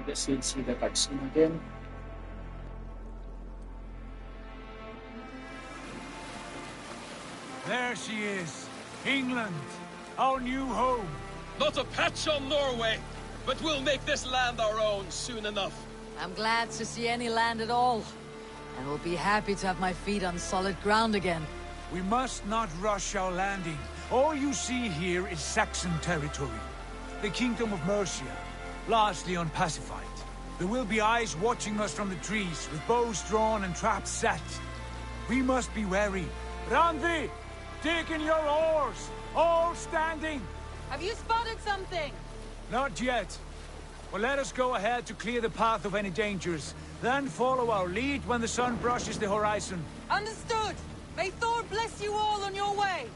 I guess you'll see the cutscene again. There she is. England, our new home. Not a patch on Norway, but we'll make this land our own soon enough. I'm glad to see any land at all. And will be happy to have my feet on solid ground again. We must not rush our landing. All you see here is Saxon territory. The Kingdom of Mercia, largely unpacified. There will be eyes watching us from the trees, with bows drawn and traps set. We must be wary. Randvi, dig in your oars! All standing! Have you spotted something? Not yet. Well, let us go ahead to clear the path of any dangers. Then follow our lead when the sun brushes the horizon. Understood! May Thor bless you all on your way!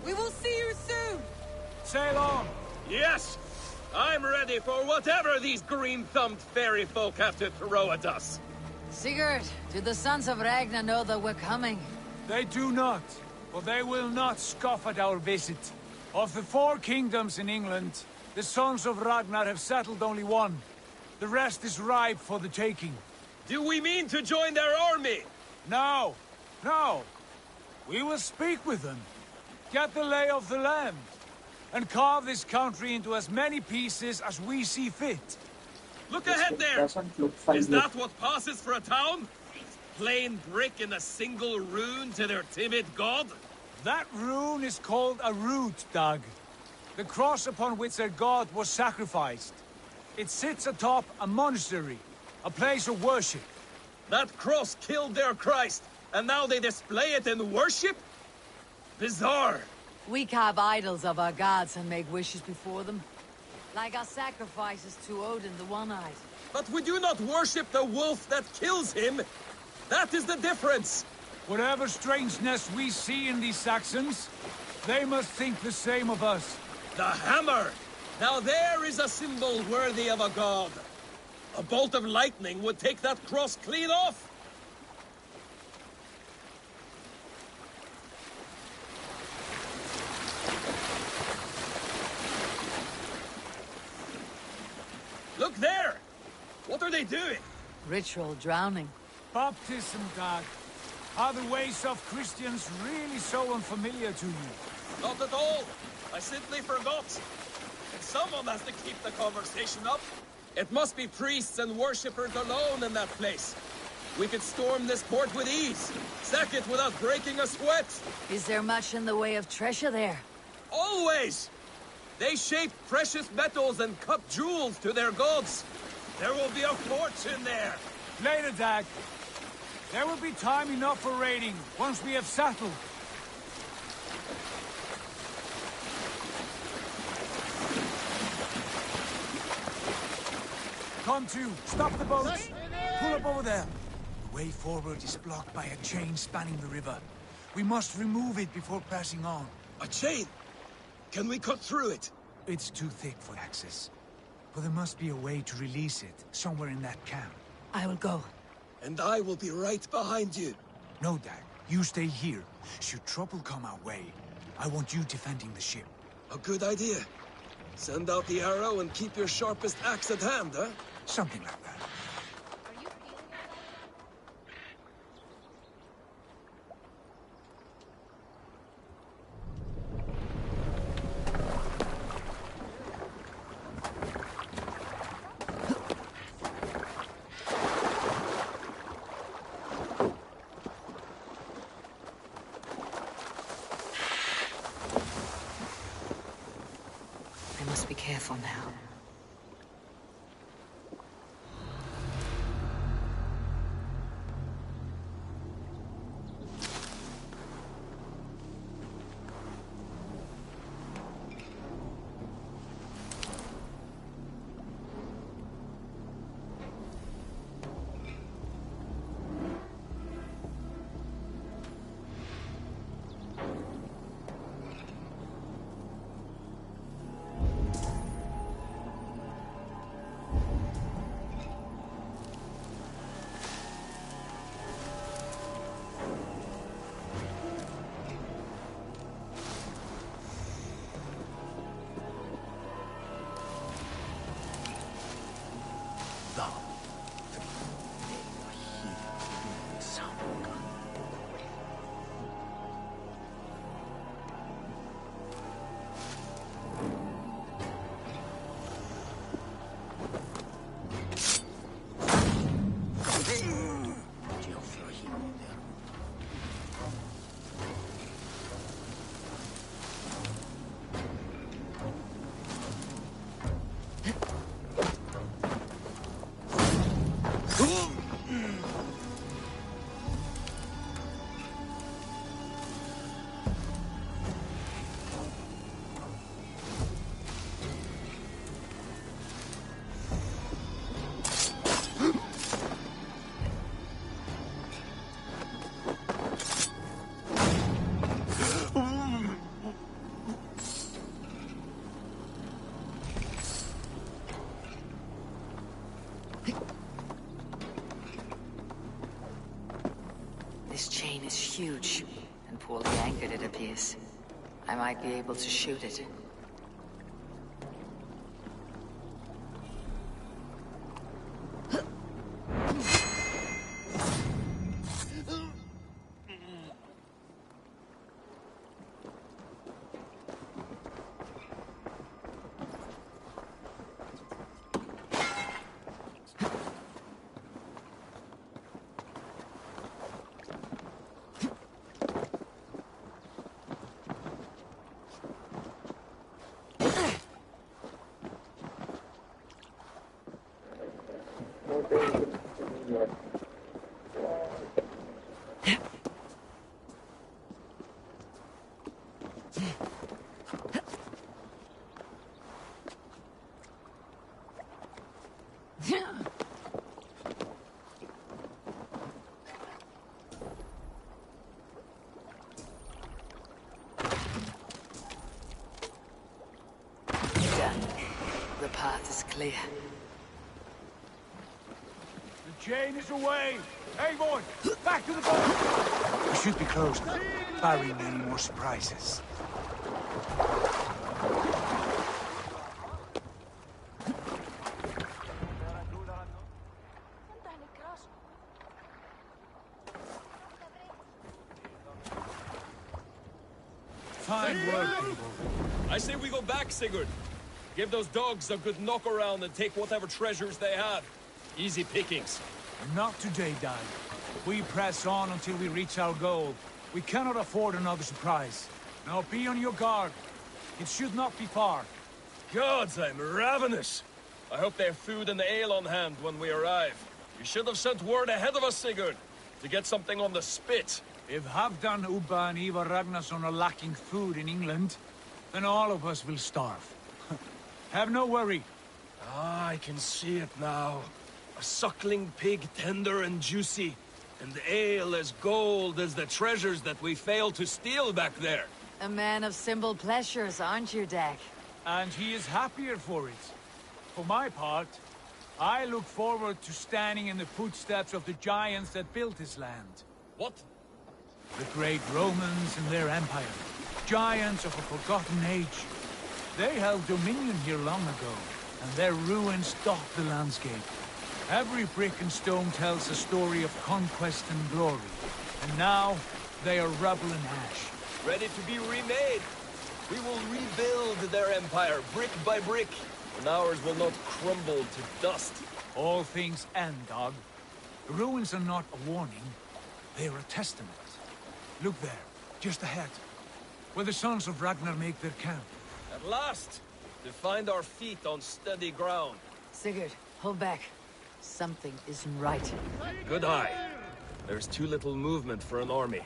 We will see you soon! Sail on! Yes! I'm ready for whatever these green-thumbed fairy folk have to throw at us. Sigurd, do the sons of Ragnar know that we're coming? They do not, but they will not scoff at our visit. Of the 4 kingdoms in England, the sons of Ragnar have settled only one. The rest is ripe for the taking. Do we mean to join their army? No, no. We will speak with them, get the lay of the land, and carve this country into as many pieces as we see fit. Look ahead there! Doesn't look fun. Is that what passes for a town? Plain brick in a single rune to their timid god? That rune is called a root, Dag. The cross upon which their god was sacrificed. It sits atop a monastery, a place of worship. That cross killed their Christ, and now they display it in worship? Bizarre. We carve idols of our gods and make wishes before them. Like our sacrifices to Odin the One-Eyed. But we do not worship the wolf that kills him. That is the difference. Whatever strangeness we see in these Saxons, they must think the same of us. The hammer! Now there is a symbol worthy of a god. A bolt of lightning would take that cross clean off. Look there! What are they doing? Ritual drowning. Baptism, Dag. Are the ways of Christians really so unfamiliar to you? Not at all. I simply forgot. Someone has to keep the conversation up. It must be priests and worshippers alone in that place. We could storm this port with ease. Sack it without breaking a sweat. Is there much in the way of treasure there? Always! They shape precious metals and cut jewels to their gods. There will be a fortune there. Later, Dag. There will be time enough for raiding, once we have settled. Come to, stop the boats. Pull up over there. The way forward is blocked by a chain spanning the river. We must remove it before passing on. A chain? Can we cut through it? It's too thick for access. But there must be a way to release it, somewhere in that camp. I will go. And I will be right behind you. No, Dag. You stay here. Should trouble come our way, I want you defending the ship. A good idea. Send out the arrow and keep your sharpest axe at hand, huh? Something like that. I must be careful now. huge, and poorly anchored it appears. I might be able to shoot it. The path is clear. The chain is away! Eivor! Back to the boat! We should be close now, barring any more surprises. Fine work, Eivor. I say we go back, Sigurd. Give those dogs a good knock around and take whatever treasures they have. Easy pickings. Not today, Dad. We press on until we reach our goal. We cannot afford another surprise. Now be on your guard. It should not be far. Gods, I'm ravenous. I hope they have food and ale on hand when we arrive. You should have sent word ahead of us, Sigurd, to get something on the spit. If Halfdan, Ubba and Eivor Ragnarsson are lacking food in England, then all of us will starve. Have no worry. Ah, I can see it now. A suckling pig, tender and juicy, and ale as gold as the treasures that we failed to steal back there. A man of simple pleasures, aren't you, Dag? And he is happier for it. For my part, I look forward to standing in the footsteps of the giants that built this land. What? The great Romans and their empire. Giants of a forgotten age. They held dominion here long ago, and their ruins dot the landscape. Every brick and stone tells a story of conquest and glory. And now, they are rubble and ash. Ready to be remade. We will rebuild their empire, brick by brick, and ours will not crumble to dust. All things end, dog. The ruins are not a warning. They are a testament. Look there, just ahead, where the sons of Ragnar make their camp. At last, to find our feet on steady ground. Sigurd, hold back. Something isn't right. Good eye. There's too little movement for an army.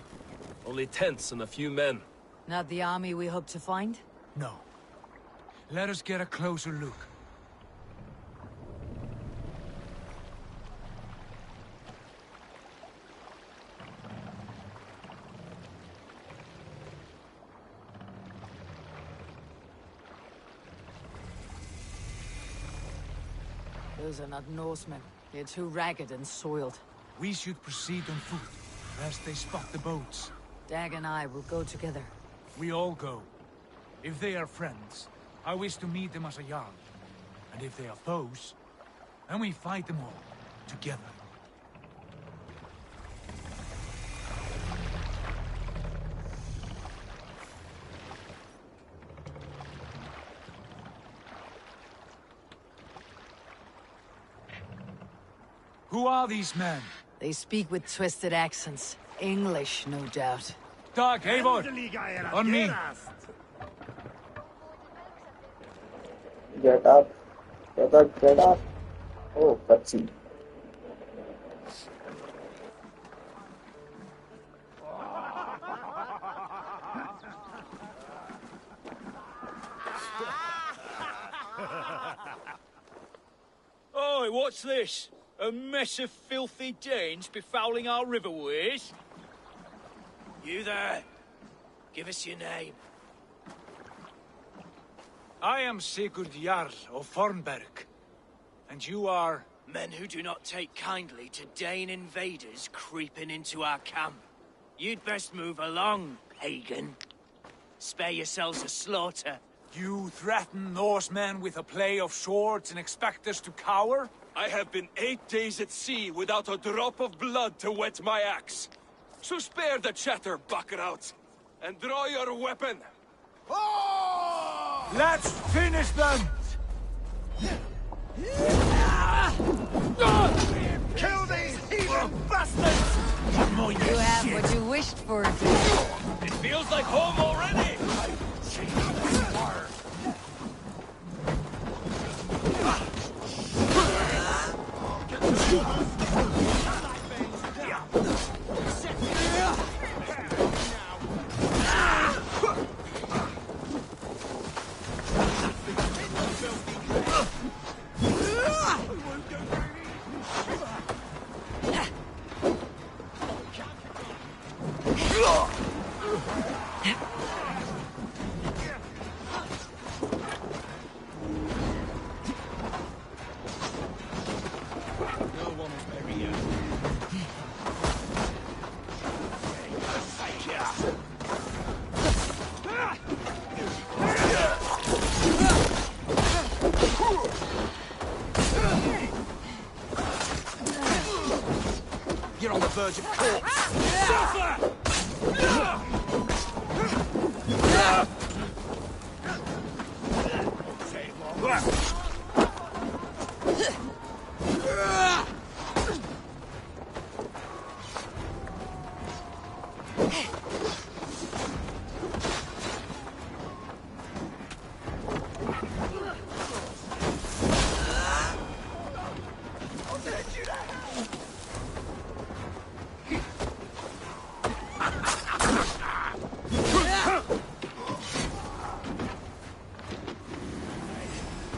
Only tents and a few men. Not the army we hope to find? No. Let us get a closer look. Those are not Norsemen. They're too ragged and soiled. We should proceed on foot, lest they spot the boats. Dag and I will go together. We all go. If they are friends, I wish to meet them as a Jarl. And if they are foes, then we fight them all, together. Who are these men? They speak with twisted accents. English, no doubt. Dag, Eivor! On me! Get up. Get up, get up. Oh, cutscene. Oi, what's this? A mess of filthy Danes befouling our riverways? You there? Give us your name. I am Sigurd Jarl of Fornberg. And you are... Men who do not take kindly to Dane invaders creeping into our camp. You'd best move along, pagan. Spare yourselves a slaughter. You threaten Norsemen with a play of swords and expect us to cower? I have been 8 days at sea without a drop of blood to wet my axe. So spare the chatter, buckerouts, and draw your weapon. Let's finish them! Kill these heathen bastards! You have what you wished for. It feels like home already! You're on the verge of corpse! Suffer!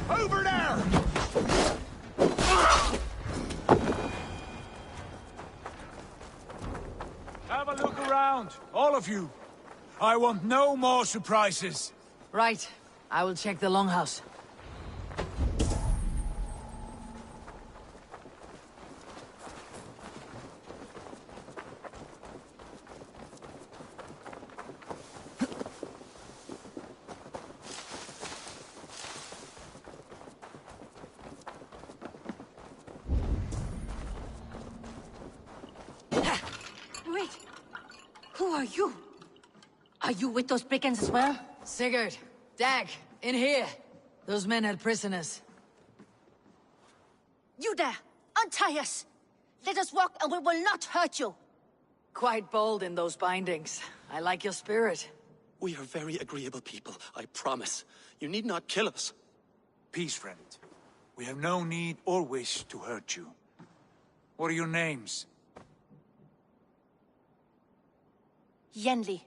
Over there! Have a look around, all of you. I want no more surprises. Right. I will check the longhouse. Wait! Who are you? Are you with those brigands as well? Sigurd, Dag, in here. Those men had prisoners. You there! Untie us! Let us walk and we will not hurt you! Quite bold in those bindings. I like your spirit. We are very agreeable people, I promise. You need not kill us. Peace, friend. We have no need or wish to hurt you. What are your names? Yenli.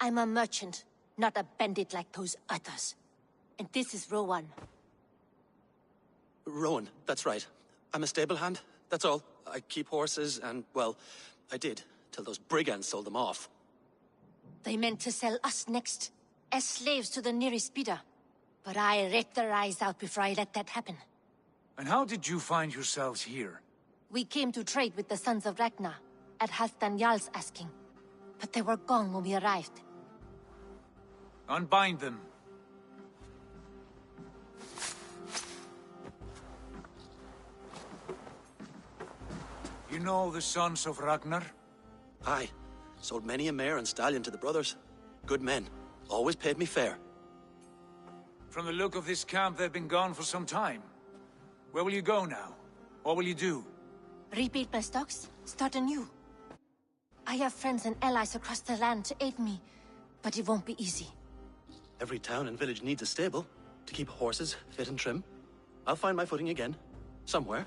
I'm a merchant, not a bandit like those others. And this is Rowan. Rowan, that's right. I'm a stable hand, that's all. I keep horses and, well, I did, till those brigands sold them off. They meant to sell us next, as slaves to the nearest bidder. But I ripped their eyes out before I let that happen. And how did you find yourselves here? We came to trade with the Sons of Ragnar, at Halfdan Jarl's asking. But they were gone when we arrived. Unbind them. You know the Sons of Ragnar? Aye, sold many a mare and stallion to the brothers. Good men, always paid me fair. From the look of this camp, they've been gone for some time. Where will you go now? What will you do? Rebuild my stocks, start anew. I have friends and allies across the land to aid me, but it won't be easy. Every town and village needs a stable to keep horses fit and trim. I'll find my footing again, somewhere.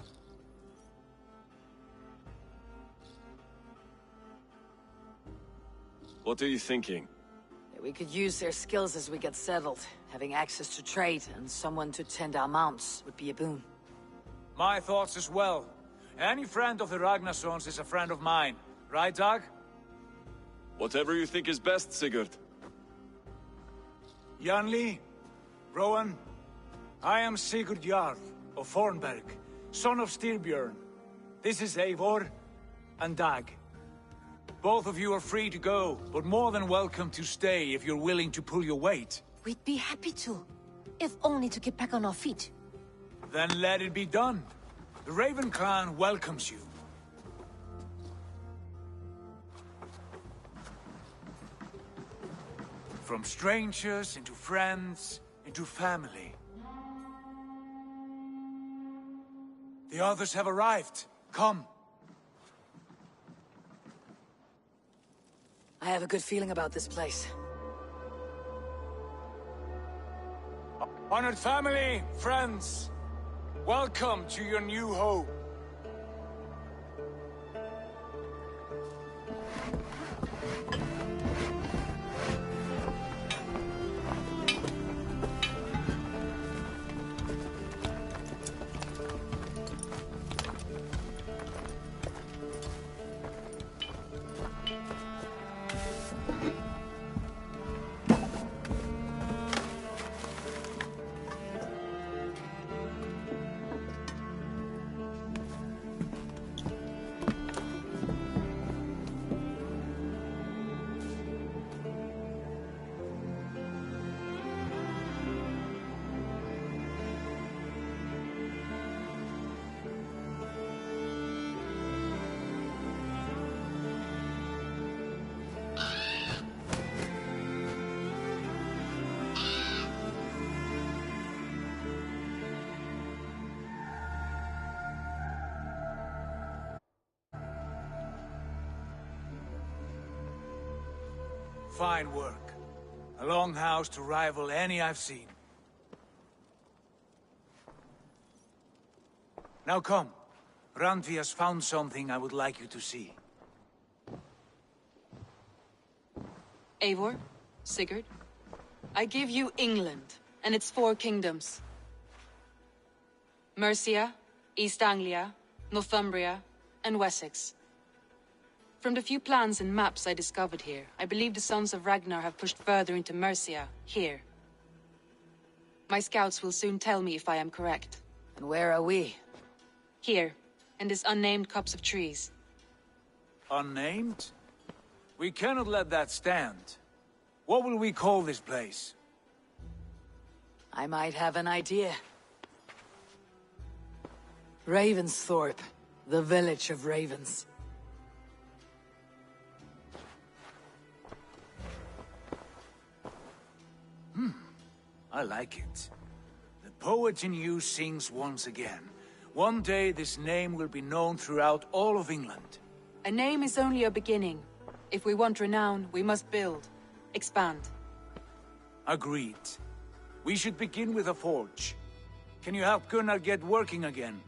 What are you thinking? We could use their skills as we get settled. Having access to trade and someone to tend our mounts would be a boon. My thoughts as well. Any friend of the Ragnarsons is a friend of mine. Right, Dag? Whatever you think is best, Sigurd. Janli, Rowan, I am Sigurd Jarl of Fornberg, son of Styrbjörn. This is Eivor and Dag. Both of you are free to go, but more than welcome to stay if you're willing to pull your weight. We'd be happy to, if only to get back on our feet. Then let it be done. The Raven clan welcomes you. From strangers into friends, into family. The others have arrived. Come. I have a good feeling about this place. Honored family, friends, welcome to your new home. Fine work. A longhouse to rival any I've seen. Now come. Randvi has found something I would like you to see. Eivor, Sigurd, I give you England and its 4 kingdoms. Mercia, East Anglia, Northumbria, and Wessex. From the few plans and maps I discovered here, I believe the Sons of Ragnar have pushed further into Mercia, here. My scouts will soon tell me if I am correct. And where are we? Here, in this unnamed copse of trees. Unnamed? We cannot let that stand. What will we call this place? I might have an idea. Ravensthorpe, the village of ravens. I like it. The poet in you sings once again. One day this name will be known throughout all of England. A name is only a beginning. If we want renown, we must build, expand. Agreed. We should begin with a forge. Can you help Gunnar get working again?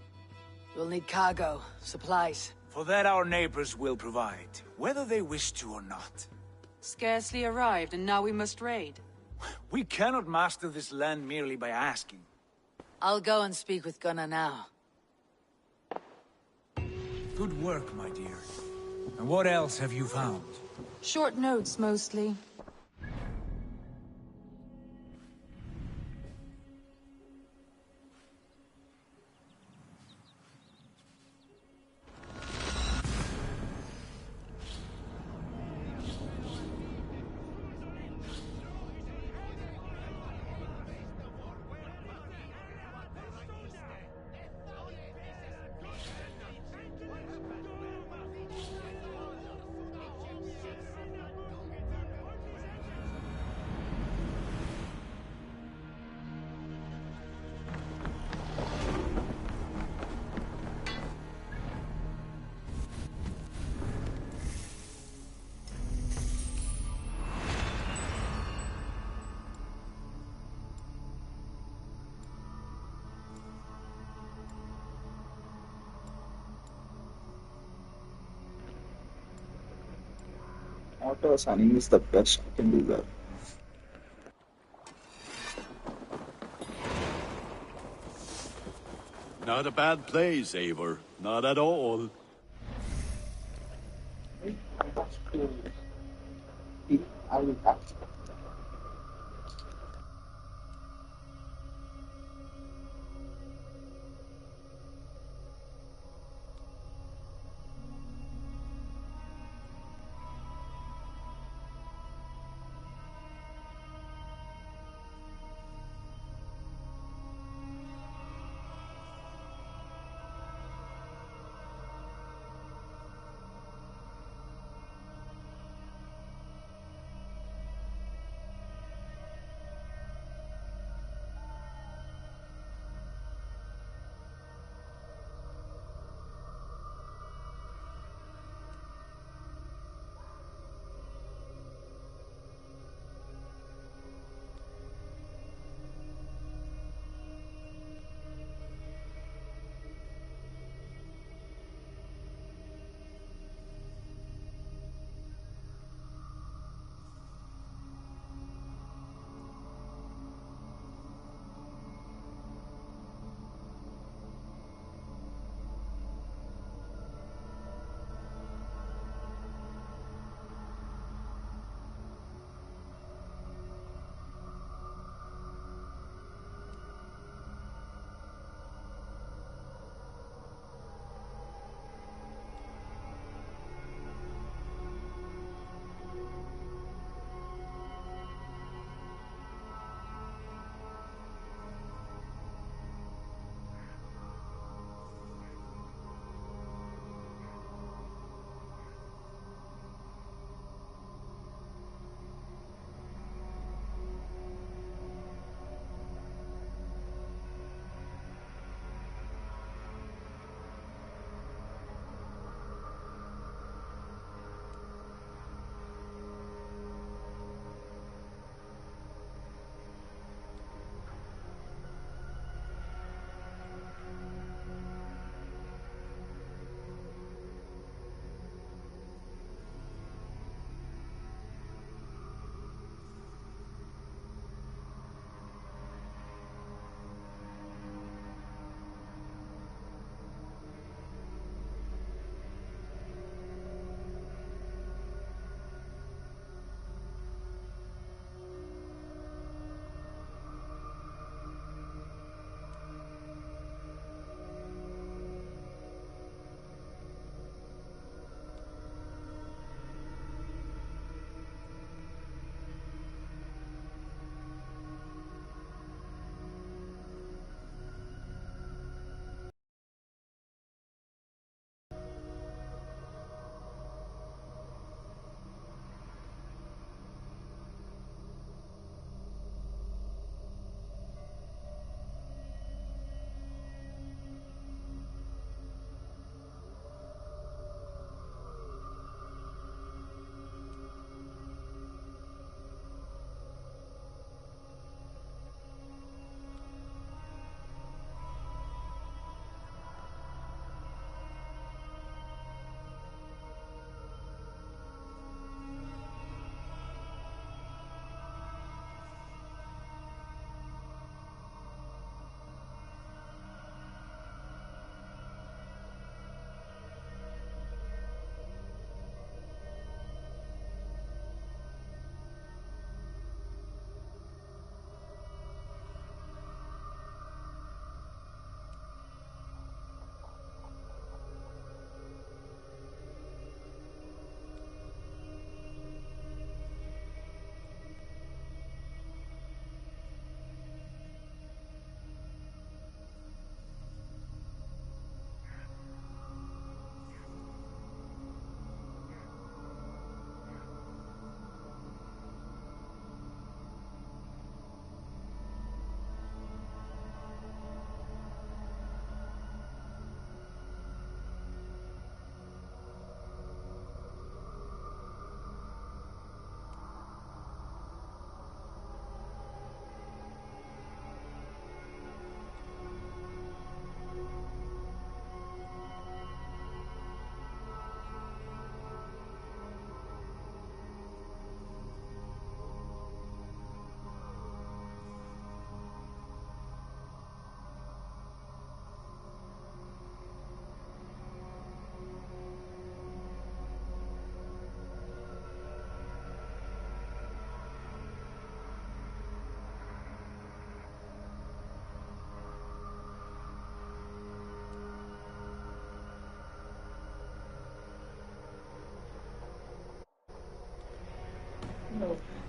We'll need cargo, supplies. For that our neighbors will provide, whether they wish to or not. Scarcely arrived, and now we must raid. We cannot master this land merely by asking. I'll go and speak with Gunnar now. Good work, my dear. And what else have you found? Short notes, mostly. Auto assigning is the best I can do that. Not a bad place, Eivor. Not at all. That's cool. I will have to.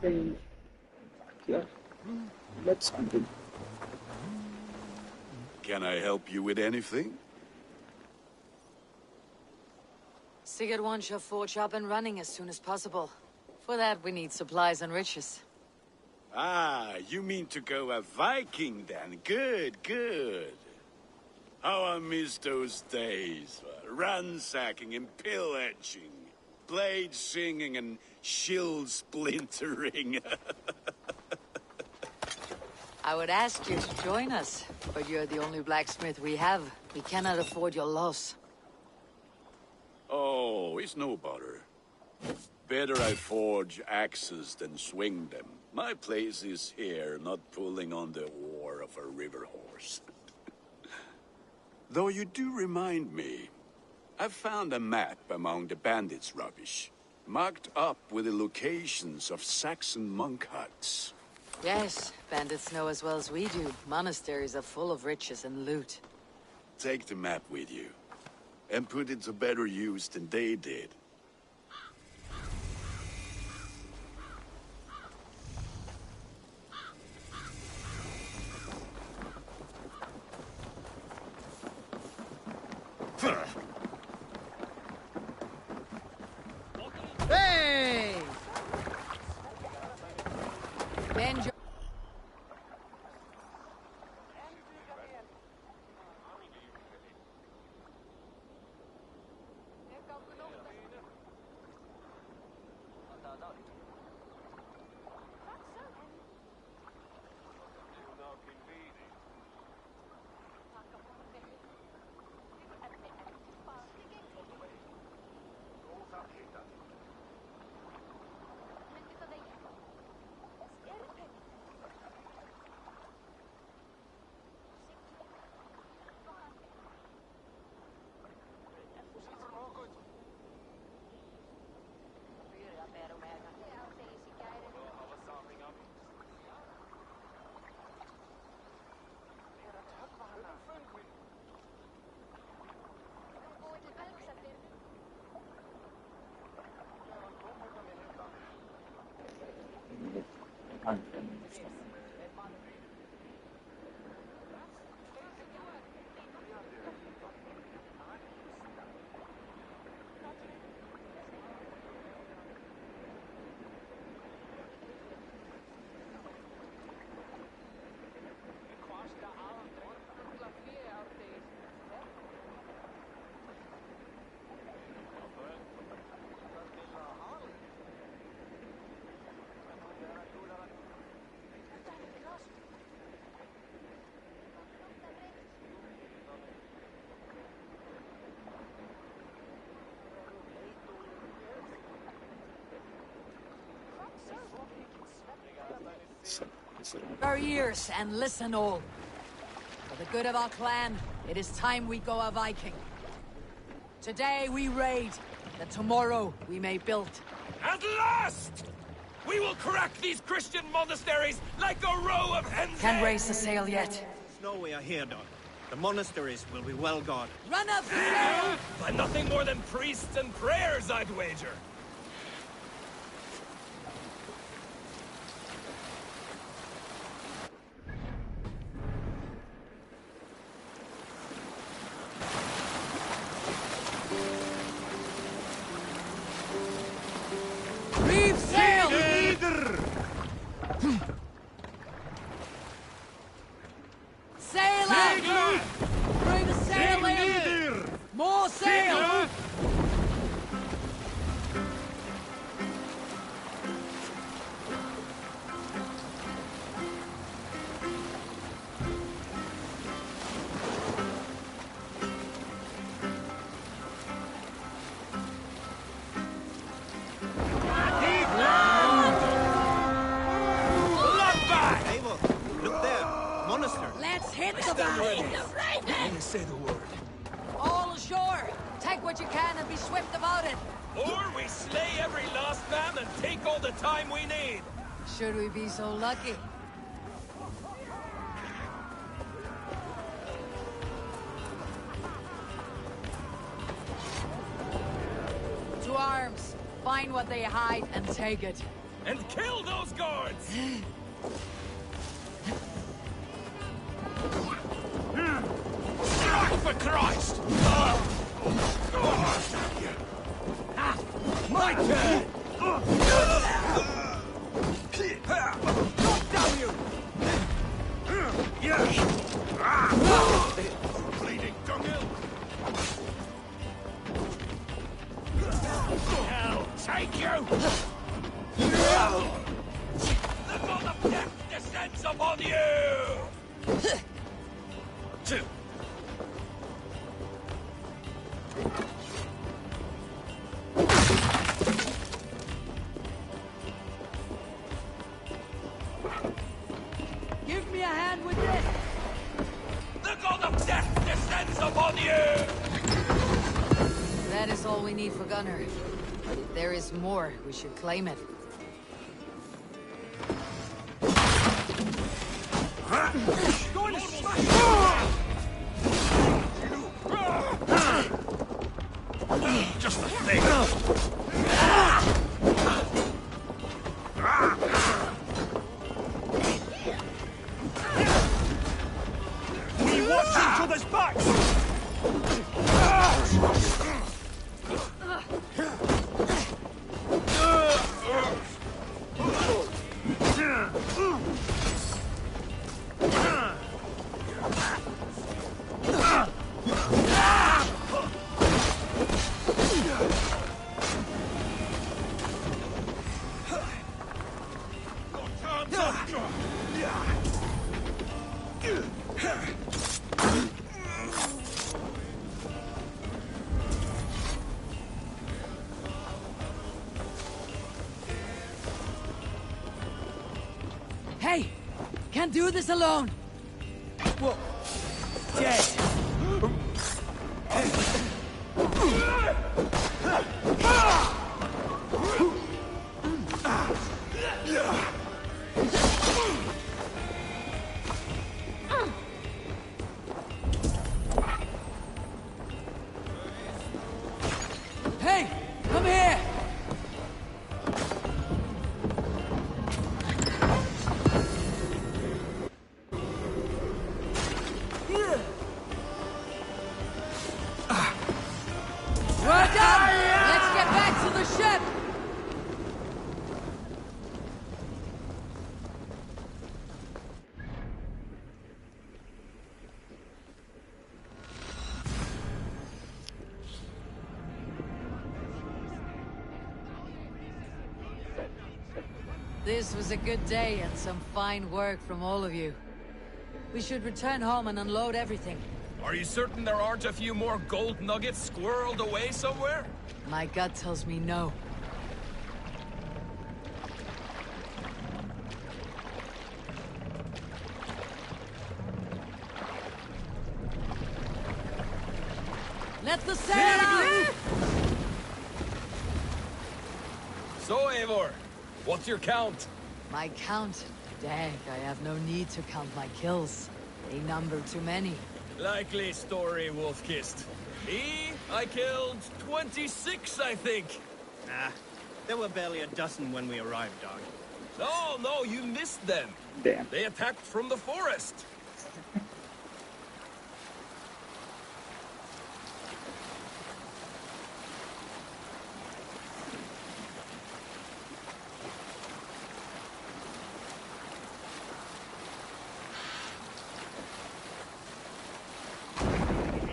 they just let something. Can I help you with anything? Sigurd wants your forge up and running as soon as possible. For that, we need supplies and riches. Ah, you mean to go a Viking then? Good, good. How I miss those days. Ransacking and pillaging. Blade singing and shield splintering. I would ask you to join us, but you're the only blacksmith we have. We cannot afford your loss. Oh, it's no bother. Better I forge axes than swing them. My place is here, not pulling on the oar of a river horse. Though you do remind me, I found a map among the bandits' rubbish, marked up with the locations of Saxon monk huts. Yes, bandits know as well as we do. Monasteries are full of riches and loot. Take the map with you, and put it to better use than they did. Hey! Bend your... Our ears and listen all. For the good of our clan, it is time we go a Viking. Today we raid, that tomorrow we may build. At last! We will crack these Christian monasteries like a row of hens. Can't raise the sail yet. There's no way I hear, Don. The monasteries will be well guarded. Run up the sail! By nothing more than priests and prayers, I'd wager. Reef sail! Sail out! Bring the sail in! More sail! Eivor, look there. Monastery. Let's hit the valley! Only say the word. All ashore! Take what you can and be swift about it! Or we slay every last man and take all the time we need. Should we be so lucky? To arms! Find what they hide and take it. and kill those guards! Strike for Christ! My turn! Damn you! Bleeding dunghill! Hell, take you! The god of death descends upon you! Give me a hand with this! The god of death descends upon you! That is all we need for Gunnar. But if there is more, we should claim it. Going to smash! Just the thing! We watch each other's backs! Hey! Can't do this alone! Whoa. Dead! Hey! Come here! We're done! Let's get back to the ship! This was a good day and some fine work from all of you. We should return home and unload everything. Are you certain there aren't a few more gold nuggets squirreled away somewhere? My gut tells me no. Let the sail out! So, Eivor, what's your count? My count? Dag, I have no need to count my kills. They number too many. Likely story, Wolf-Kissed. I killed 26, I think. Nah, there were barely a dozen when we arrived, dog. No, you missed them. Damn. They attacked from the forest.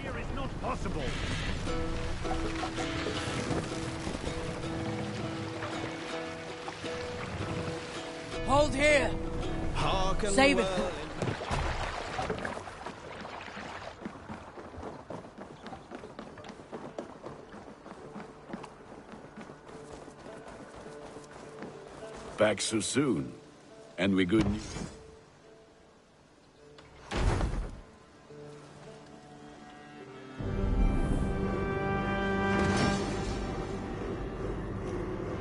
Here is not possible. Hold here! Harken Save it. well. Back so soon. And we good news.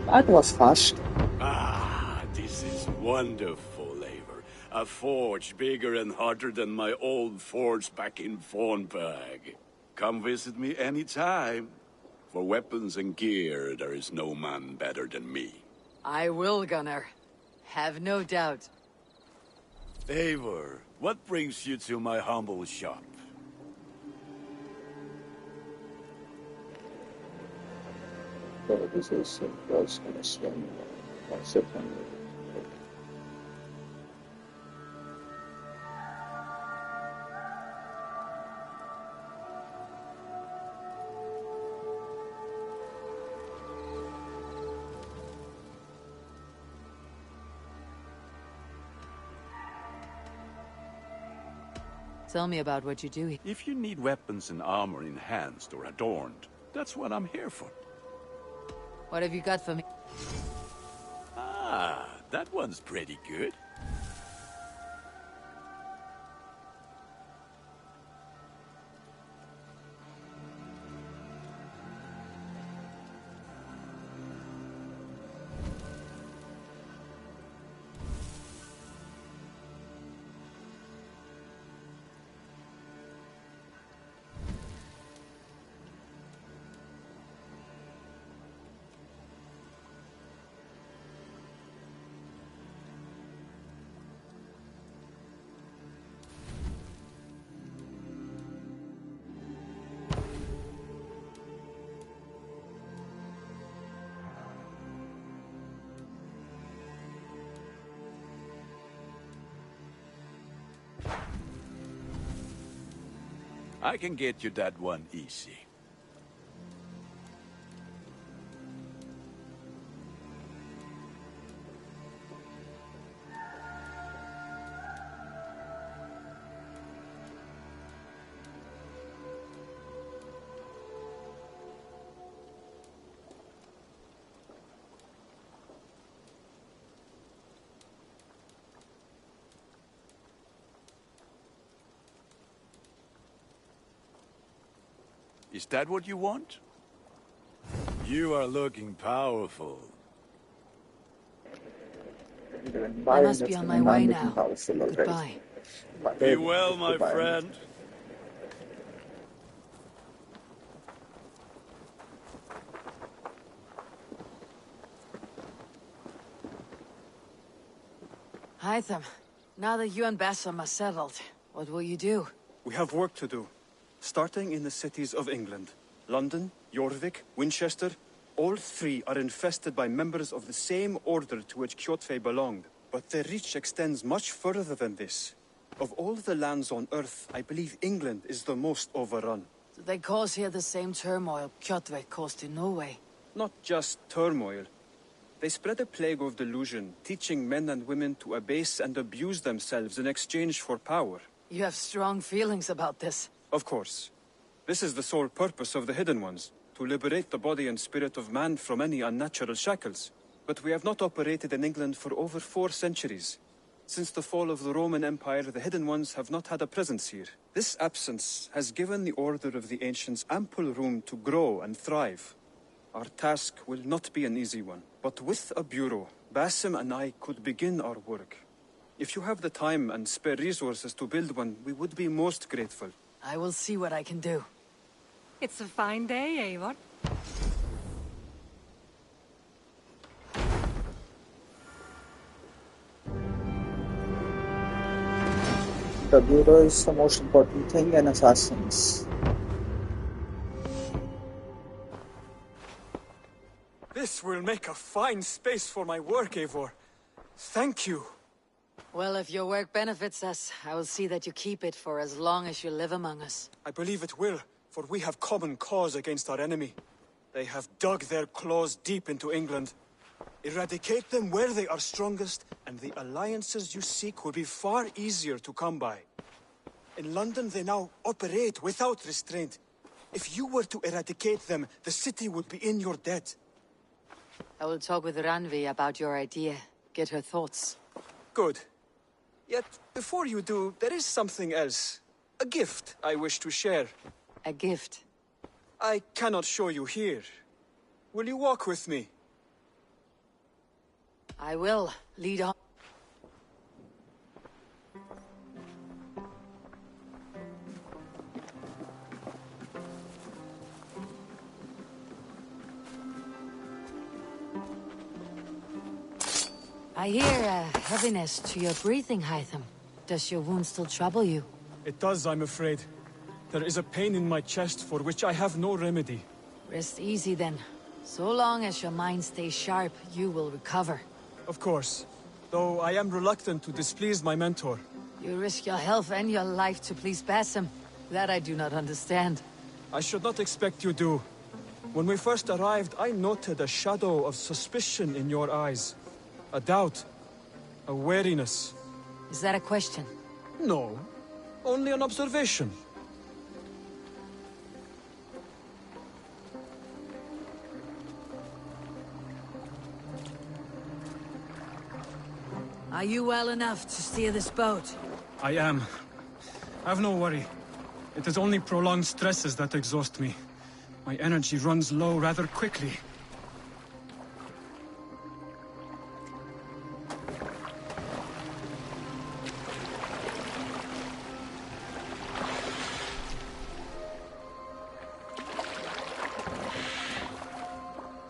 That was fast. Ah, this is wonderful, Eivor. A forge bigger and hotter than my old forge back in Fornberg. Come visit me anytime. For weapons and gear, there is no man better than me. I will, Gunnar. Have no doubt. Eivor, what brings you to my humble shop? So this is was going to swim September. Tell me about what you do here. If you need weapons and armor enhanced or adorned, that's what I'm here for. What have you got for me? Ah, that one's pretty good. I can get you that one easy. Is that what you want? You are looking powerful. I must be on my way now. Goodbye. Be well, my friend. Hytham, now that you and Bassam are settled, what will you do? We have work to do. Starting in the cities of England. London, Jorvik, Winchester, all three are infested by members of the same order to which Kjotve belonged. But their reach extends much further than this. Of all the lands on Earth, I believe England is the most overrun. Do they cause here the same turmoil Kjotve caused in Norway? Not just turmoil. They spread a plague of delusion, teaching men and women to abase and abuse themselves in exchange for power. You have strong feelings about this. Of course. This is the sole purpose of the Hidden Ones, to liberate the body and spirit of man from any unnatural shackles. But we have not operated in England for over 4 centuries. Since the fall of the Roman Empire, the Hidden Ones have not had a presence here. This absence has given the Order of the Ancients ample room to grow and thrive. Our task will not be an easy one, but with a bureau, Basim and I could begin our work. If you have the time and spare resources to build one, we would be most grateful. I will see what I can do. It's a fine day, Eivor. The bureau is the most important thing in assassins. This will make a fine space for my work, Eivor. Thank you. Well, if your work benefits us, I will see that you keep it for as long as you live among us. I believe it will, for we have common cause against our enemy. They have dug their claws deep into England. Eradicate them where they are strongest, and the alliances you seek will be far easier to come by. In London, they now operate without restraint. If you were to eradicate them, the city would be in your debt. I will talk with Ranvi about your idea. Get her thoughts. Good. Yet, before you do, there is something else. A gift I wish to share. A gift? I cannot show you here. Will you walk with me? I will. Lead on. I hear a heaviness to your breathing, Hytham. Does your wound still trouble you? It does, I'm afraid. There is a pain in my chest for which I have no remedy. Rest easy then. So long as your mind stays sharp, you will recover. Of course. Though I am reluctant to displease my mentor. You risk your health and your life to please Basim. That I do not understand. I should not expect you do. When we first arrived, I noted a shadow of suspicion in your eyes. A doubt. A wariness. Is that a question? No. Only an observation. Are you well enough to steer this boat? I am. Have no worry. It is only prolonged stresses that exhaust me. My energy runs low rather quickly.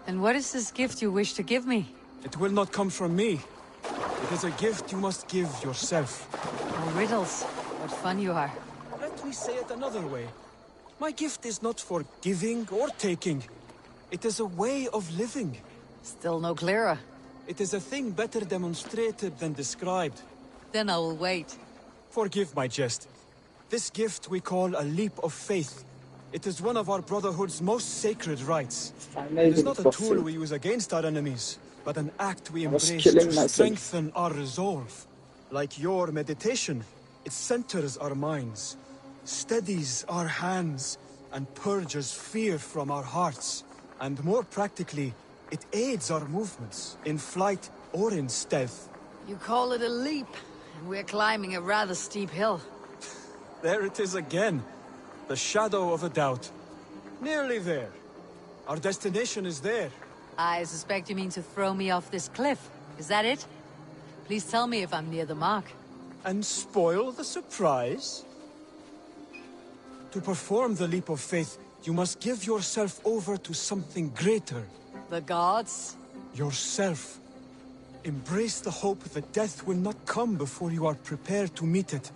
And what is this gift you wish to give me? It will not come from me. It is a gift you must give yourself. Oh, riddles. What fun you are. Let me say it another way. My gift is not for giving or taking. It is a way of living. Still no clearer. It is a thing better demonstrated than described. Then I will wait. Forgive my jest. This gift we call a leap of faith. It is one of our Brotherhood's most sacred rites. It is not a tool we use against our enemies, but an act we embrace to strengthen our resolve. Like your meditation, it centers our minds, steadies our hands, and purges fear from our hearts. And more practically, it aids our movements, in flight or in stealth. You call it a leap, and we're climbing a rather steep hill. There it is again. The shadow of a doubt. Nearly there. Our destination is there. I suspect you mean to throw me off this cliff. Is that it? Please tell me if I'm near the mark. And spoil the surprise? To perform the leap of faith, you must give yourself over to something greater. The gods? Yourself. Embrace the hope that death will not come before you are prepared to meet it.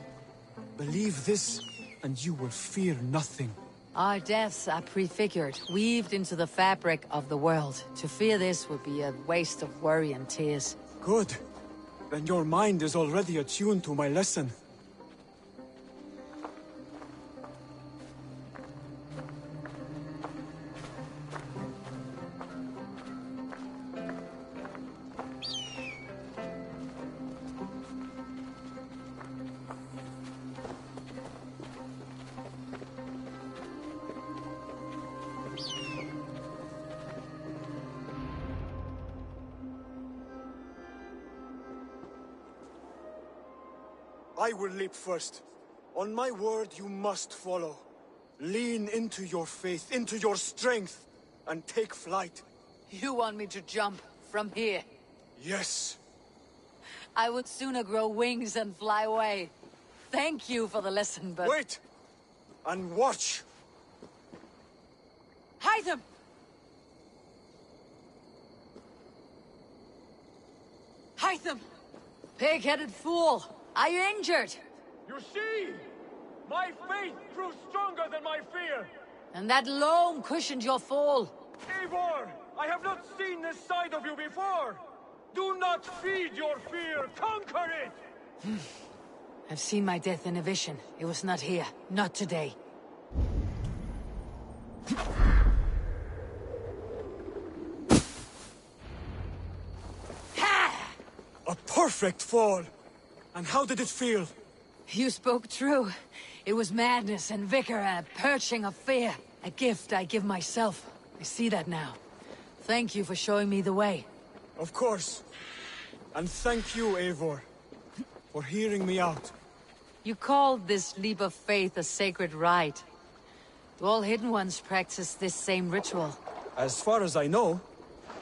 Believe this, and you will fear nothing. Our deaths are prefigured, weaved into the fabric of the world. To fear this would be a waste of worry and tears. Good. Then your mind is already attuned to my lesson. I will leap first. On my word, you must follow. Lean into your faith, into your strength, and take flight. You want me to jump from here? Yes. I would sooner grow wings and fly away. Thank you for the lesson, but... Wait! And watch! Hytham! Hytham! Pig-headed fool! Are you injured? You see? My faith grew stronger than my fear! And that loam cushioned your fall. Eivor! I have not seen this side of you before! Do not feed your fear! Conquer it! I've seen my death in a vision. It was not here. Not today. A perfect fall! And how did it feel? You spoke true. It was madness and vigor and a purging of fear. A gift I give myself. I see that now. Thank you for showing me the way. Of course. And thank you, Eivor, for hearing me out. You called this leap of faith a sacred rite. Do all Hidden Ones practice this same ritual? As far as I know,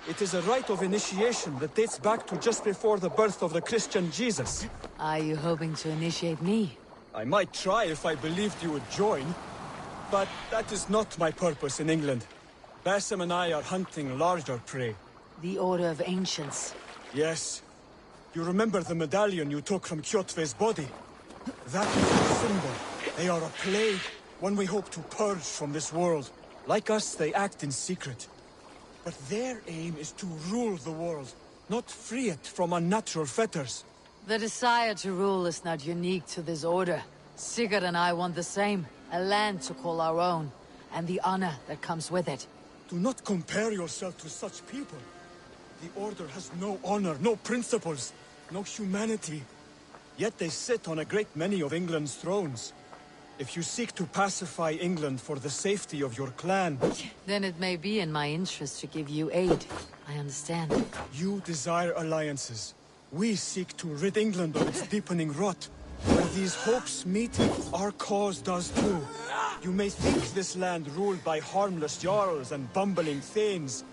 it is a rite of initiation that dates back to just before the birth of the Christian Jesus. Are you hoping to initiate me? I might try if I believed you would join, but that is not my purpose in England. Basim and I are hunting larger prey. The Order of Ancients. Yes. You remember the medallion you took from Kjotve's body? That is a symbol. They are a plague, one we hope to purge from this world. Like us, they act in secret. But their aim is to rule the world, not free it from unnatural fetters. The desire to rule is not unique to this order. Sigurd and I want the same. A land to call our own, and the honor that comes with it. Do not compare yourself to such people. The Order has no honor, no principles, no humanity. Yet they sit on a great many of England's thrones. If you seek to pacify England for the safety of your clan... Then it may be in my interest to give you aid. I understand. You desire alliances. We seek to rid England of its deepening rot. Where these hopes meet, our cause does too. You may think this land ruled by harmless jarls and bumbling thanes.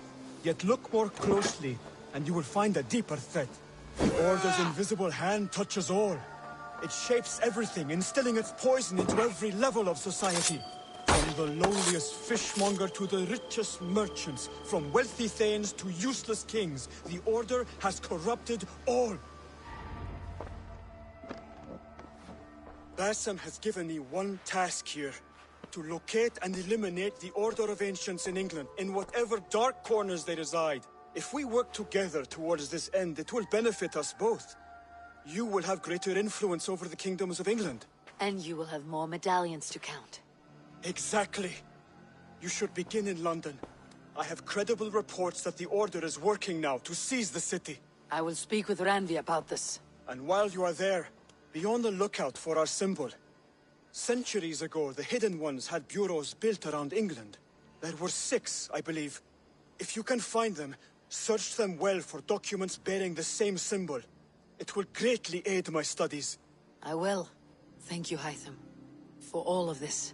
Yet look more closely, and you will find a deeper threat. The Order's invisible hand touches all. It shapes everything, instilling its poison into every level of society. From the lowliest fishmonger to the richest merchants, from wealthy thanes to useless kings, the Order has corrupted all. Bassam has given me one task here. To locate and eliminate the Order of Ancients in England, in whatever dark corners they reside. If we work together towards this end, it will benefit us both. You will have greater influence over the kingdoms of England. And you will have more medallions to count. Exactly. You should begin in London. I have credible reports that the Order is working now to seize the city. I will speak with Randi about this. And while you are there, be on the lookout for our symbol. Centuries ago, the Hidden Ones had bureaus built around England. There were 6, I believe. If you can find them, search them well for documents bearing the same symbol. It will greatly aid my studies. I will. Thank you, Hytham, for all of this.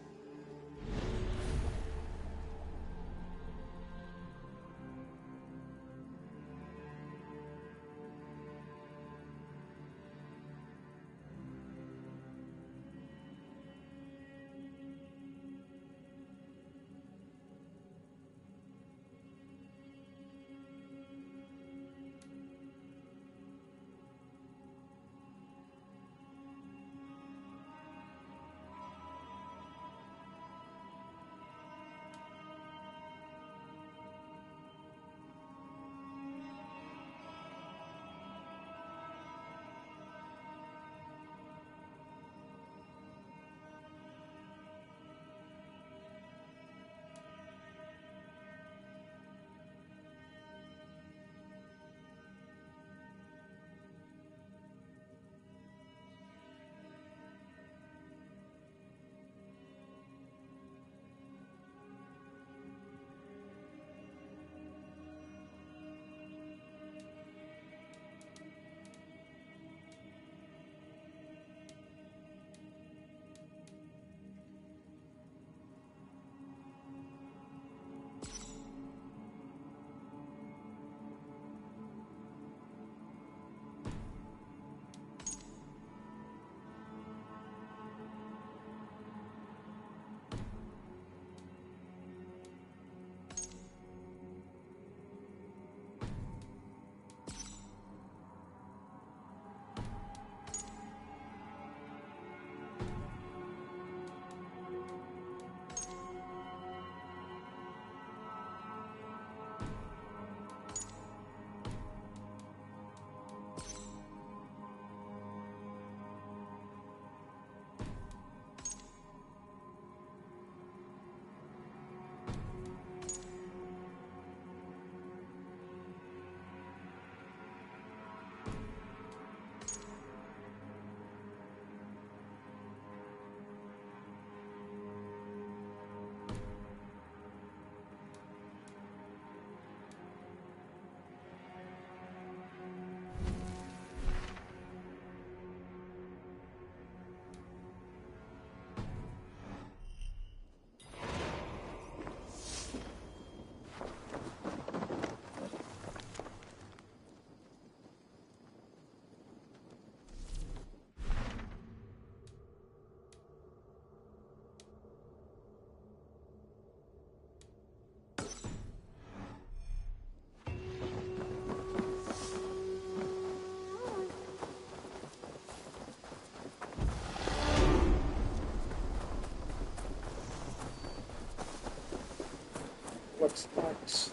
what's next.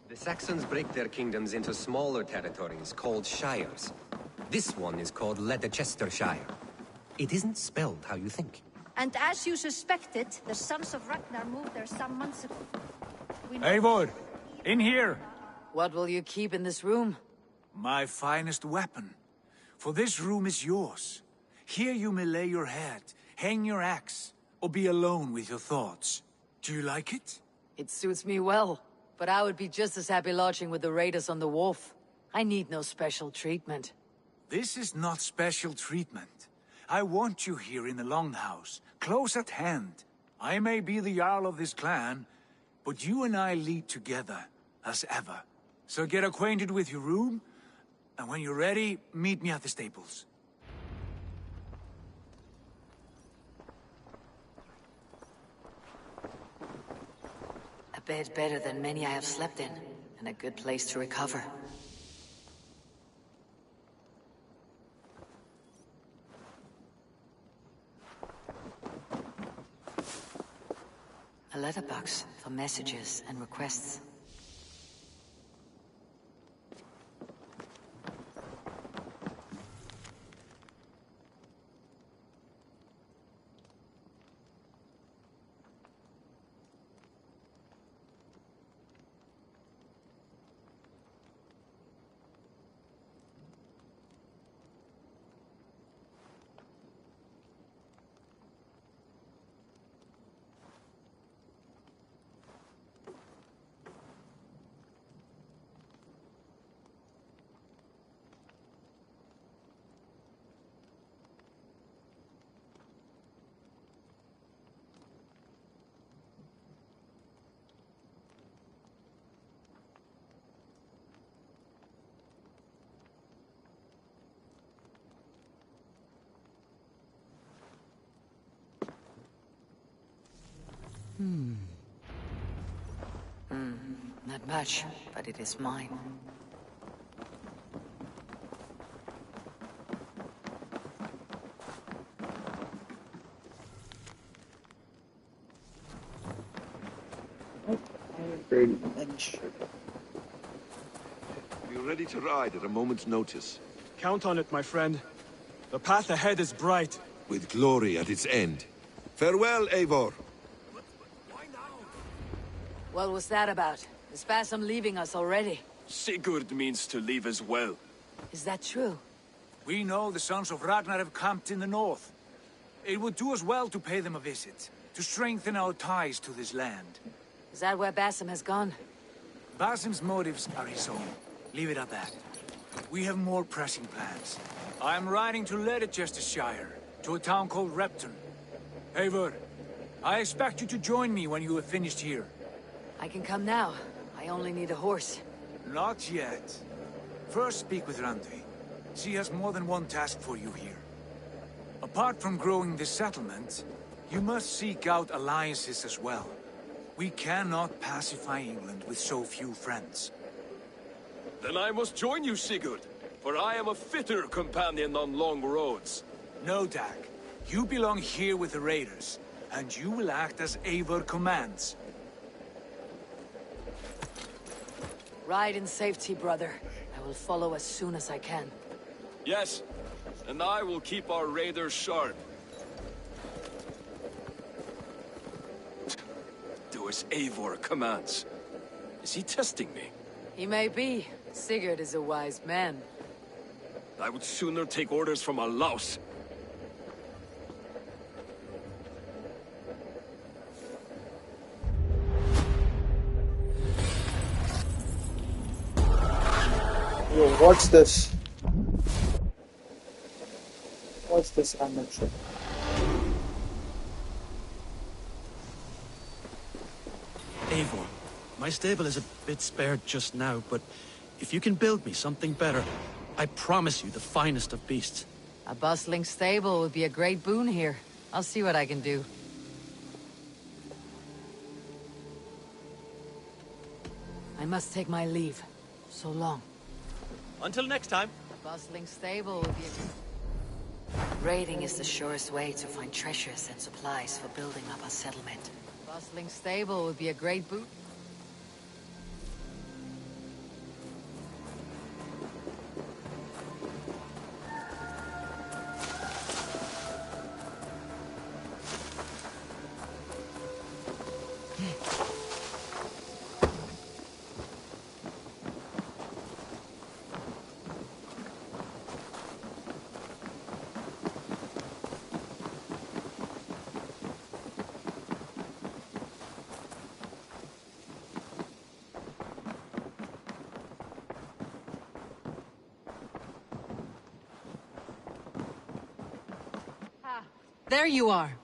The Saxons break their kingdoms into smaller territories called shires. This one is called Leicestershire. It isn't spelled how you think. And as you suspected, the sons of Ragnar moved there some months ago. Eivor, in here! What will you keep in this room? My finest weapon. For this room is yours. Here you may lay your head, hang your axe, or be alone with your thoughts. Do you like it? It suits me well, but I would be just as happy lodging with the raiders on the wharf. I need no special treatment. This is not special treatment. I want you here in the Longhouse, close at hand. I may be the Jarl of this clan, but you and I lead together, as ever. So get acquainted with your room, and when you're ready, meet me at the stables. A bed better than many I have slept in, and a good place to recover. A letterbox for messages and requests. Not much, but it is mine. We're ready to ride at a moment's notice. Count on it, my friend. The path ahead is bright. With glory at its end. Farewell, Eivor. What was that about? Is Basim leaving us already? Sigurd means to leave as well. Is that true? We know the sons of Ragnar have camped in the north. It would do us well to pay them a visit, to strengthen our ties to this land. Is that where Basim has gone? Basim's motives are his own. Leave it at that. We have more pressing plans. I am riding to Leicestershire, to a town called Repton. Eivor, I expect you to join me when you have finished here. I can come now. I only need a horse. Not yet. First speak with Randi. She has more than one task for you here. Apart from growing this settlement, you must seek out alliances as well. We cannot pacify England with so few friends. Then I must join you, Sigurd, for I am a fitter companion on long roads. No, Dag. You belong here with the raiders, and you will act as Eivor commands. Ride in safety, brother. I will follow as soon as I can. Yes, and I will keep our raiders sharp. Do as Eivor commands. Is he testing me? He may be. Sigurd is a wise man. I would sooner take orders from a louse. Yo, what's this? What's this amateur? Eivor, my stable is a bit spared just now, but if you can build me something better, I promise you the finest of beasts. A bustling stable would be a great boon here. I'll see what I can do. I must take my leave. So long. Until next time. Bustling stable would be Raiding is the surest way to find treasures and supplies for building up our settlement. Bustling stable would be a great boot. There you are.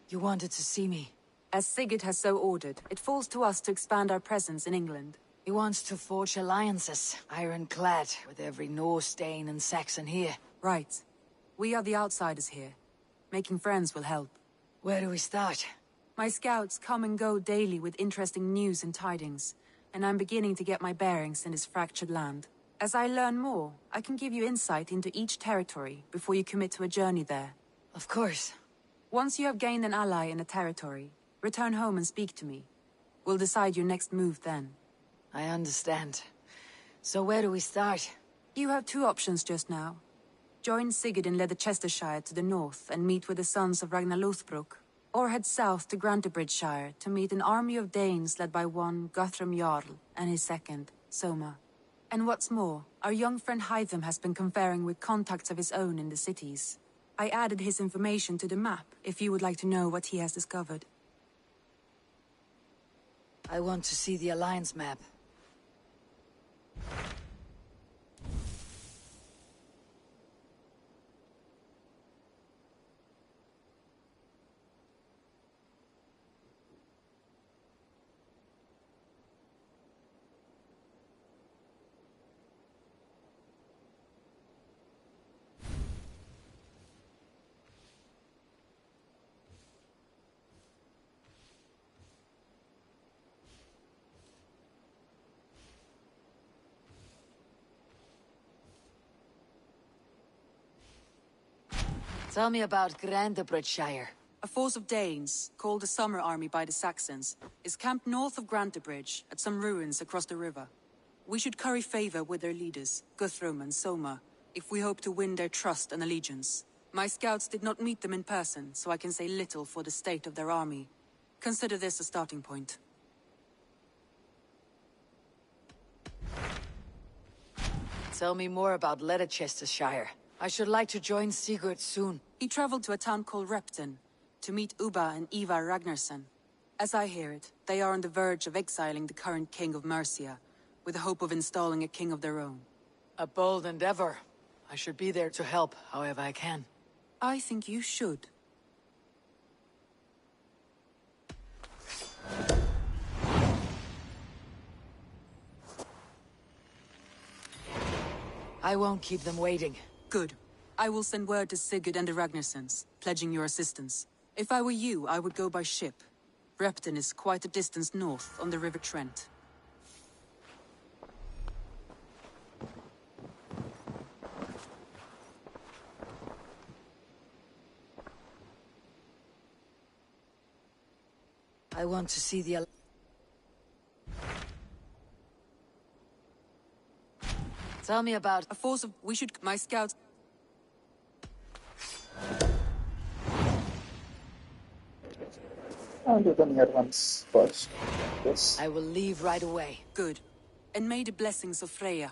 You wanted to see me. As Sigurd has so ordered, it falls to us to expand our presence in England. He wants to forge alliances, ironclad, with every Norse, Dane, and Saxon here. Right. We are the outsiders here. Making friends will help. Where do we start? My scouts come and go daily with interesting news and tidings, and I'm beginning to get my bearings in this fractured land. As I learn more, I can give you insight into each territory before you commit to a journey there. Of course. Once you have gained an ally in a territory, return home and speak to me. We'll decide your next move then. I understand. So where do we start? You have two options just now. Join Sigurd in Leicestershire to the north and meet with the sons of Ragnar Lothbrok, or head south to Grantebridgeshire to meet an army of Danes led by one Guthrum Jarl and his second, Soma. And what's more, our young friend Hytham has been conferring with contacts of his own in the cities. I added his information to the map, if you would like to know what he has discovered. I want to see the Alliance map. Tell me about Grantebridgeshire. A force of Danes, called the Summer Army by the Saxons, is camped north of Grantebridge, at some ruins across the river. We should curry favor with their leaders, Guthrum and Soma, if we hope to win their trust and allegiance. My scouts did not meet them in person, so I can say little for the state of their army. Consider this a starting point. Tell me more about Leicestershire. I should like to join Sigurd soon. He traveled to a town called Repton, to meet Ubba and Eivor Ragnarsson. As I hear it, they are on the verge of exiling the current king of Mercia, with the hope of installing a king of their own. A bold endeavor. I should be there to help, however I can. I think you should. I won't keep them waiting. Good. I will send word to Sigurd and the Ragnarssons, pledging your assistance. If I were you, I would go by ship. Repton is quite a distance north, on the River Trent. I want to see the... Tell me about... A force of... We should... My scouts... I'll do the near ones first. Yes. I will leave right away. Good. And may the blessings of Freya...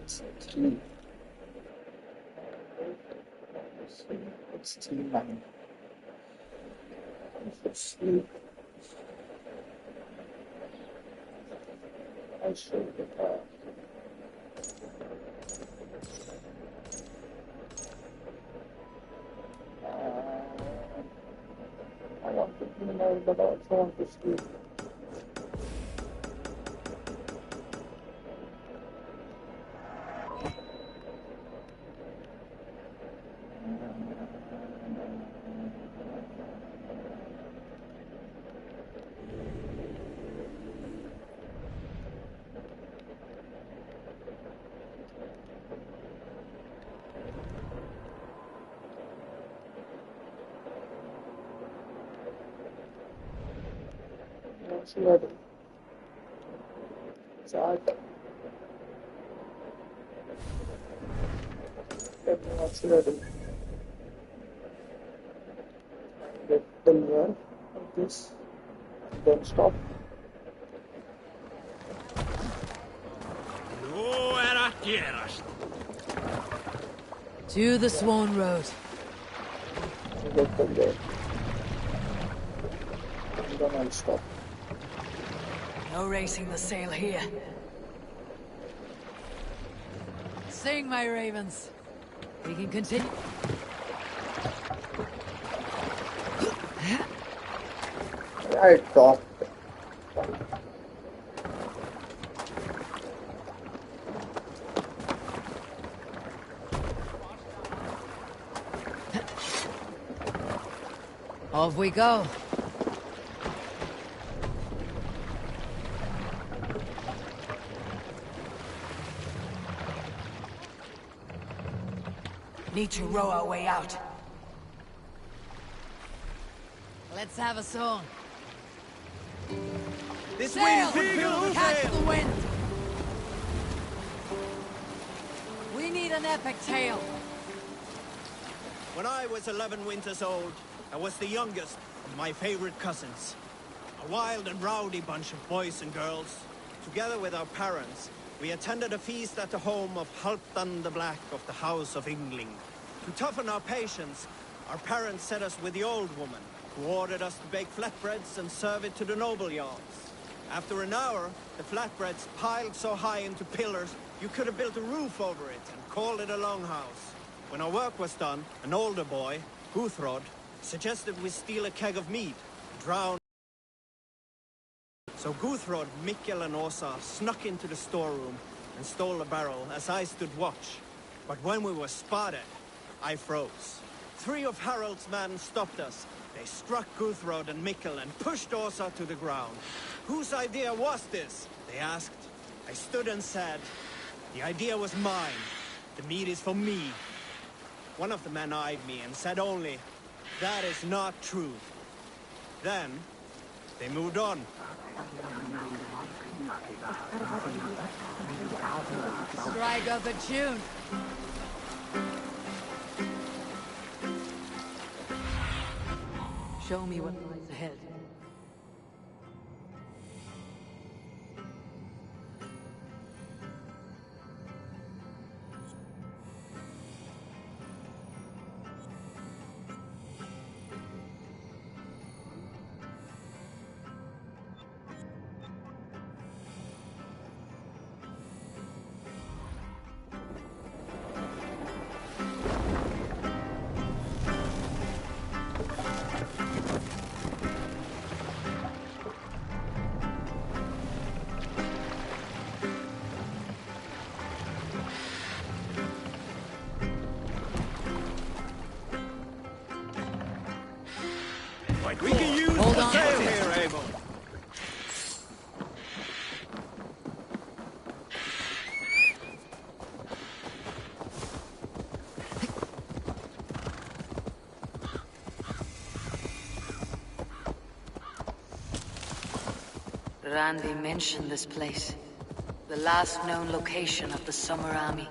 It's 3. It's 3-9. If it's sleep, I should get I want to be married, but I also want to sleep. It's 11. It's hard. Everyone's ready. Get the mirror like this, and then stop. Nú að gerast. To the Swan Road. Get them there. And then I'll stop. No racing the sail here. Sing, my ravens. We can continue. I talked. Off we go. Need to row our way out. Let's have a song. This Sail! wind, Catch the wind! We need an epic tale. When I was 11 winters old, I was the youngest of my favorite cousins. A wild and rowdy bunch of boys and girls. Together with our parents, we attended a feast at the home of Halfdan the Black of the House of Yngling. To toughen our patience, our parents set us with the old woman, who ordered us to bake flatbreads and serve it to the noble yards. After an hour, the flatbreads piled so high into pillars, you could have built a roof over it and called it a longhouse. When our work was done, an older boy, Guthrod, suggested we steal a keg of mead, drown. So Guthrod, Mikkel and Åsa snuck into the storeroom and stole a barrel as I stood watch. But when we were spotted, I froze. 3 of Harald's men stopped us. They struck Guthrod and Mikkel and pushed Åsa to the ground. Whose idea was this? They asked. I stood and said, the idea was mine. The mead is for me. One of the men eyed me and said only, that is not true. Then, they moved on. Strike up a tune. Show me what lies ahead. We can use Hold the on. sail here, Eivor. Randy mentioned this place. The last known location of the Summer Army.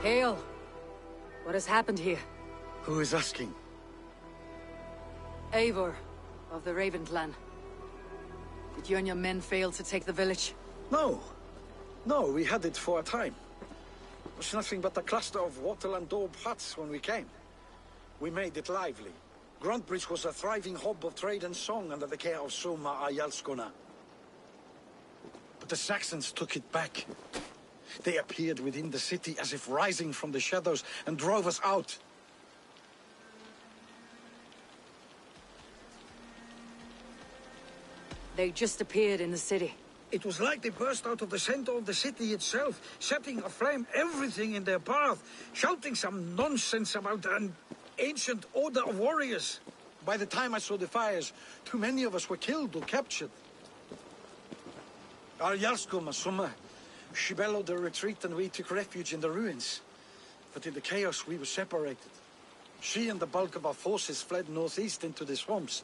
Hail! What has happened here? Who is asking? Eivor, of the Raven clan. Did you and your men fail to take the village? No. No, we had it for a time. It was nothing but a cluster of wattle and daub huts when we came. We made it lively. Gruntbridge was a thriving hub of trade and song under the care of Soma Ayalskona. But the Saxons took it back. They appeared within the city as if rising from the shadows and drove us out. They just appeared in the city. It was like they burst out of the center of the city itself, setting aflame everything in their path, shouting some nonsense about an ancient order of warriors. By the time I saw the fires, too many of us were killed or captured. Our Yarskoma, Summa, she bellowed a retreat and we took refuge in the ruins. But in the chaos we were separated. She and the bulk of our forces fled northeast into the swamps.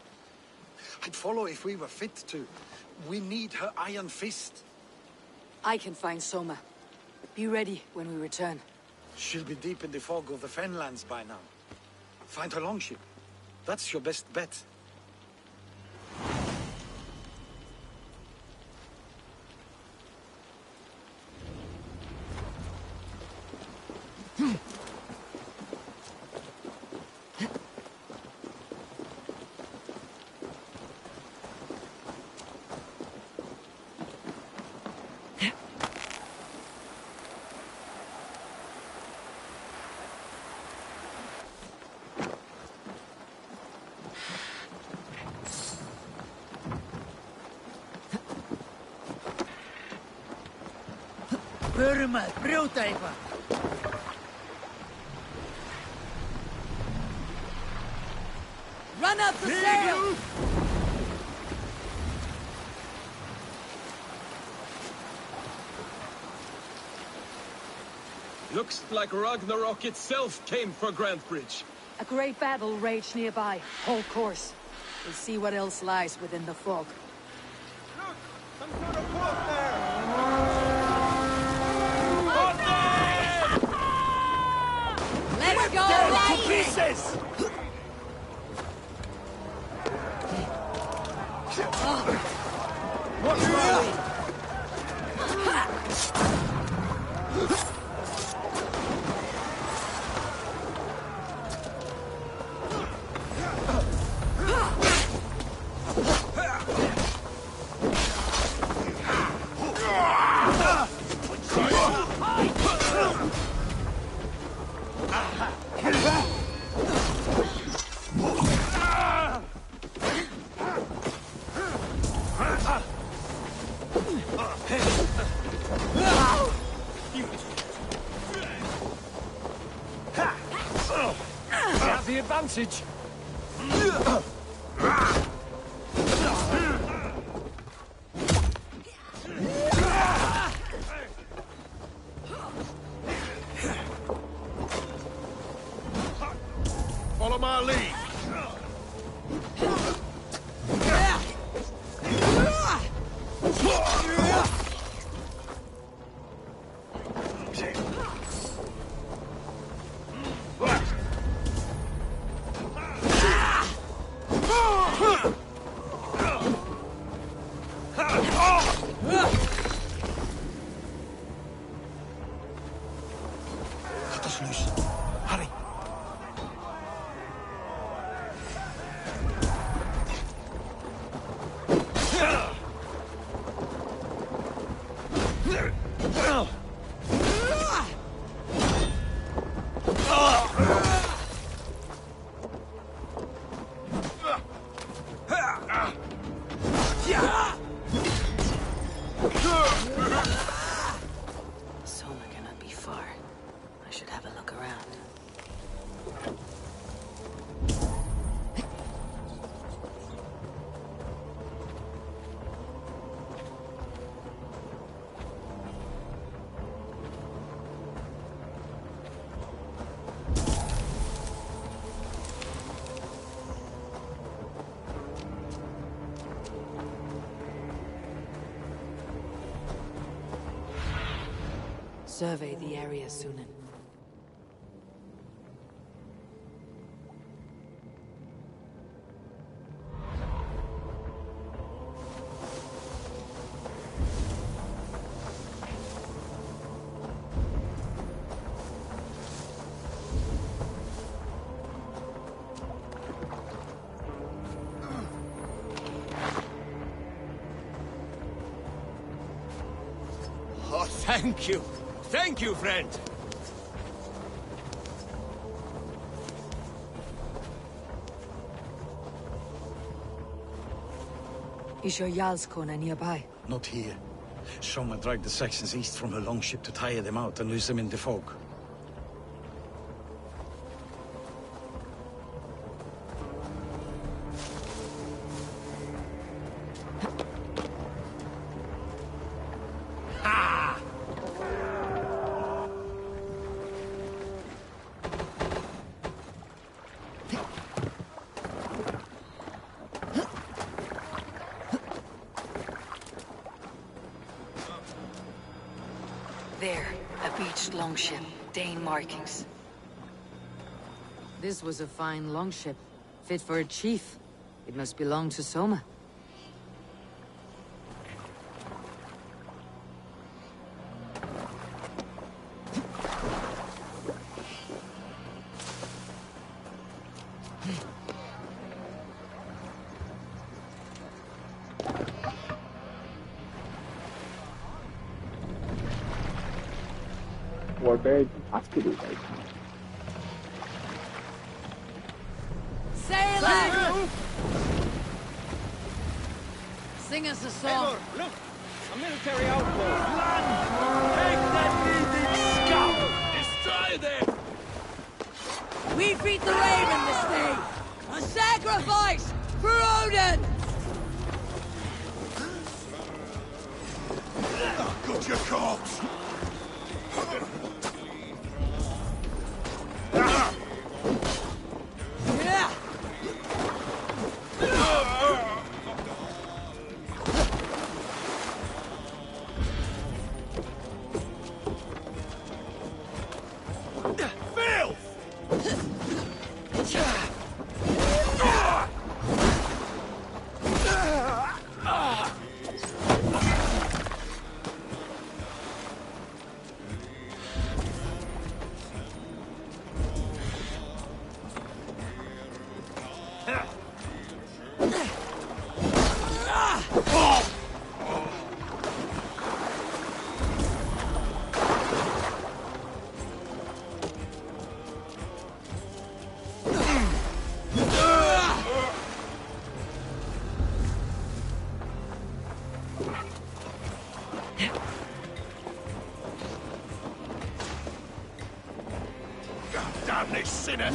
I'd follow if we were fit to. We need her iron fist. I can find Soma. Be ready when we return. She'll be deep in the fog of the Fenlands by now. Find her longship. That's your best bet. Förum að brjóta eitthvað. Run up the sail! Looks like Ragnarok itself came for Grantbridge. A great battle raged nearby. Hold course. We'll see what else lies within the fog. Look! Some sort of boat there! Let's go! To pieces! What's wrong? Have the advantage. Follow my lead. Cut us loose. Hurry. Soma cannot be far. I should have a look around. Survey the area, Sunan. Thank you. Thank you, friend. Is your Jarlskona nearby? Not here. Soma dragged the Saxons east from her longship to tire them out and lose them in the fog. There, a beached longship, Dane markings. This was a fine longship, fit for a chief. It must belong to Soma. Warbear has to do right. Sail it! Sing us a song. Eivor, look! A military outpost! Land! Take that needed scum! Destroy them! We beat the Raven this day! A sacrifice for Odin! Got your corpse! Damn this sinner!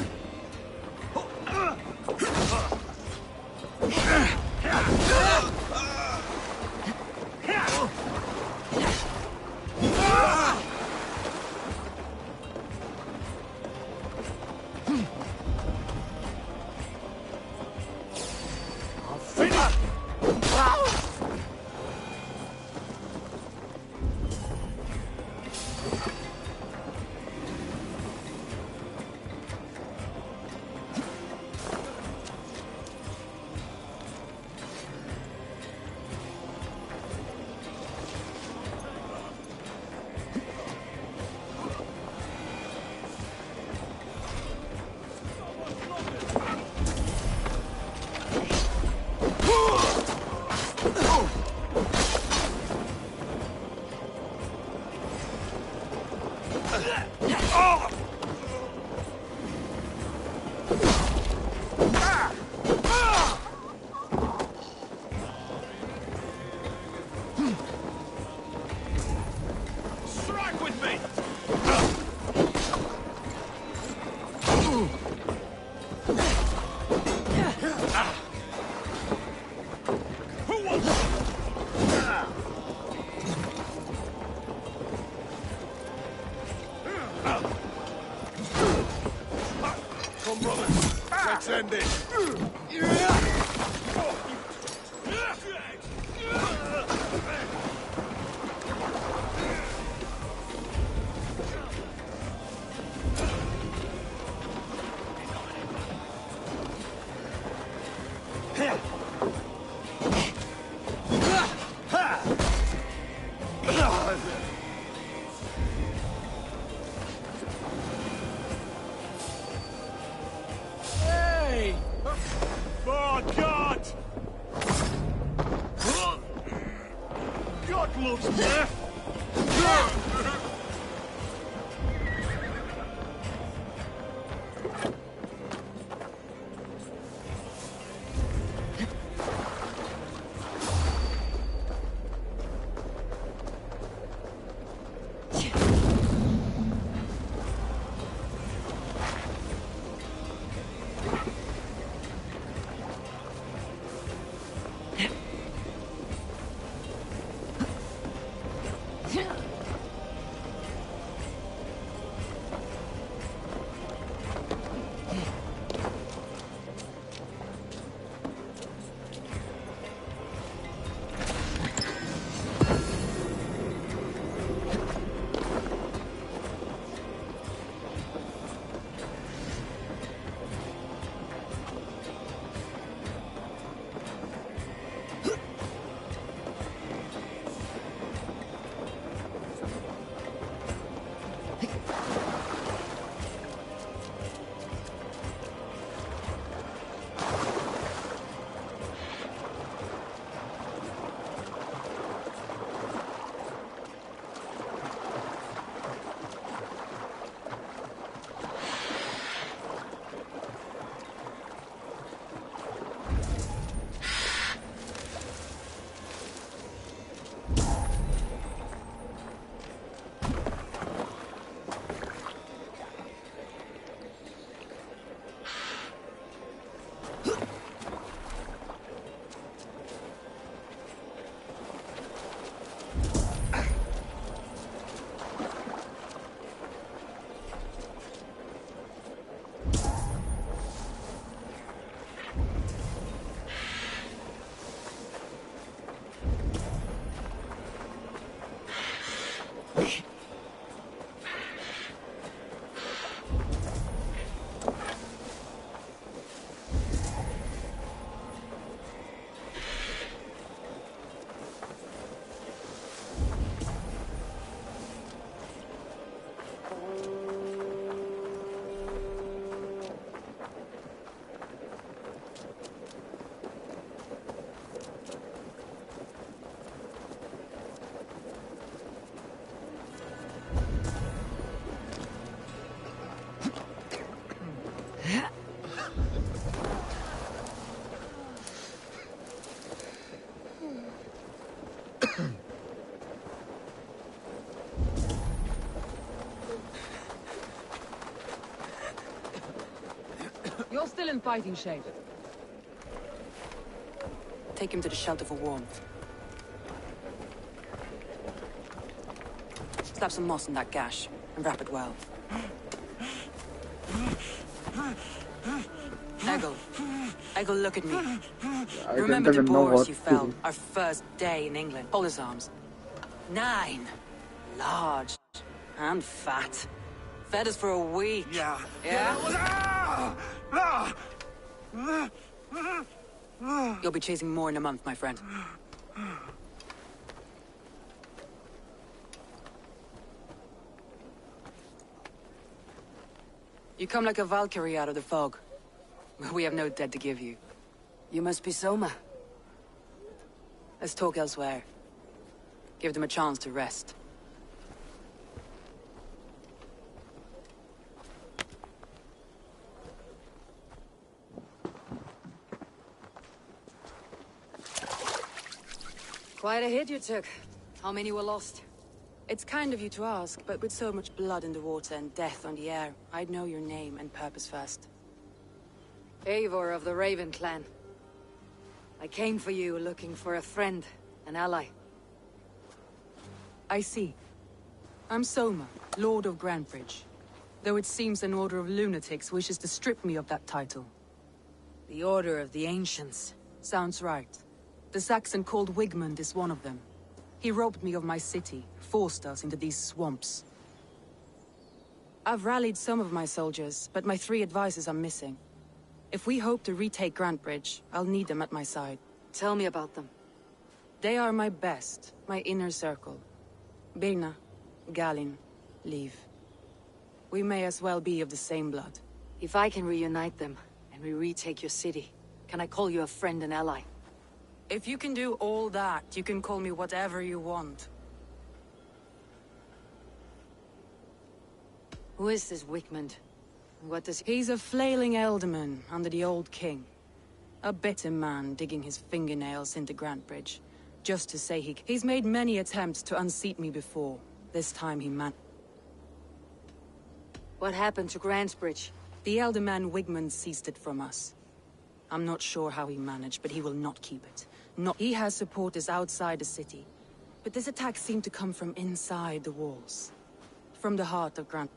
Strike with me! Come, brothers. Let's end this. Hey! Oh, God! God loves death! You're still in fighting shape. Take him to the shelter for warmth. Slap some moss in that gash, and wrap it well. Eggle, look at me. Remember the boars you felled, our first day in England. Hold his arms. 9. Large. And fat. Fed us for a week. Yeah? You'll be chasing more in a month, my friend. You come like a Valkyrie out of the fog. We have no debt to give you. You must be Soma. Let's talk elsewhere. Give them a chance to rest. Quite a hit you took. How many were lost? It's kind of you to ask, but with so much blood in the water and death on the air, I'd know your name and purpose first. Eivor of the Raven clan. I came for you looking for a friend, an ally. I see. I'm Soma, Lord of Grantebridge. Though it seems an order of lunatics wishes to strip me of that title. The Order of the Ancients. Sounds right. The Saxon called Wigmund is one of them. He robbed me of my city, forced us into these swamps. I've rallied some of my soldiers, but my 3 advisors are missing. If we hope to retake Grantebridge, I'll need them at my side. Tell me about them. They are my best, my inner circle. Birna, Galin, Liv. We may as well be of the same blood. If I can reunite them, and we retake your city, can I call you a friend and ally? If you can do all that, you can call me whatever you want. Who is this Wigmund? What does He's a flailing elderman under the old king. A bitter man digging his fingernails into Grantebridge. Just to say he's made many attempts to unseat me before. This time he What happened to Grantebridge? The elderman Wigmund seized it from us. I'm not sure how he managed, but he will not keep it. He has supporters outside the city. But this attack seemed to come from inside the walls. From the heart of Grant.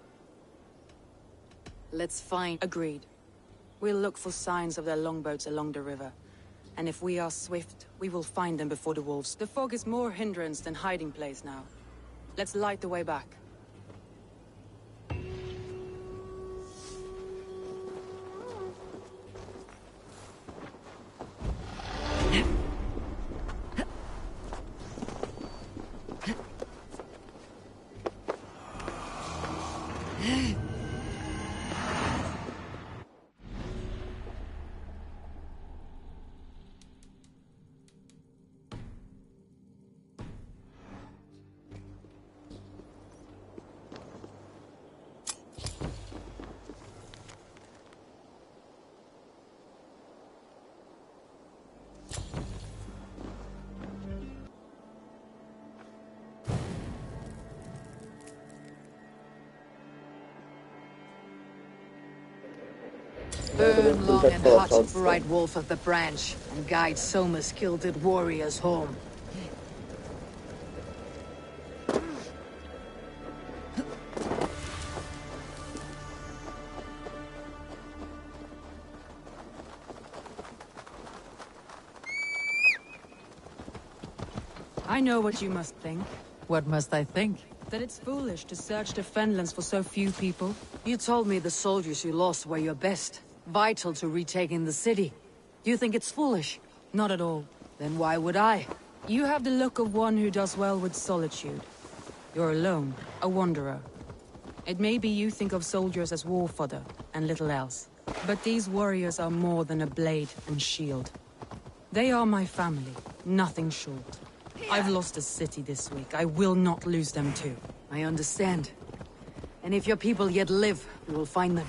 Let's find... Agreed. We'll look for signs of their longboats along the river. And if we are swift, we will find them before the wolves. The fog is more hindrance than hiding place now. Let's light the way back. Burn long and hot, bright wolf of the branch, and guide Soma's gilded warriors home. I know what you must think. What must I think? That it's foolish to search the Fenlands for so few people. You told me the soldiers you lost were your best, vital to retaking the city. Do you think it's foolish? Not at all. Then why would I? You have the look of one who does well with solitude. You're alone, a wanderer. It may be you think of soldiers as war fodder, and little else. But these warriors are more than a blade and shield. They are my family, nothing short. I've lost a city this week. I will not lose them too. I understand. And if your people yet live, we will find them.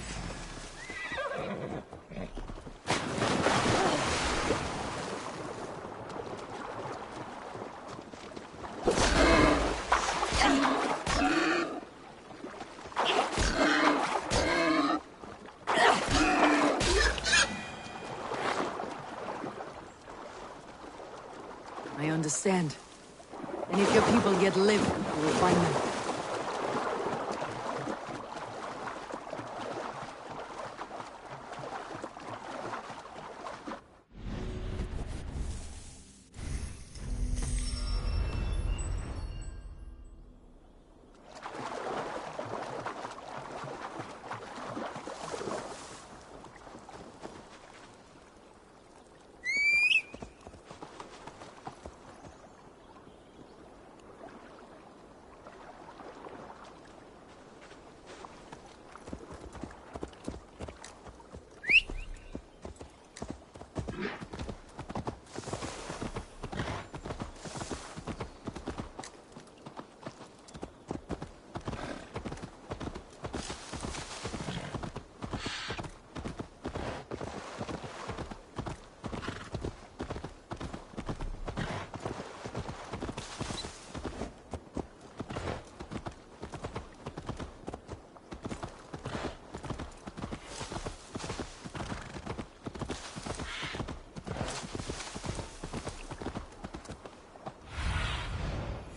understand. And if your people yet live, you will find them.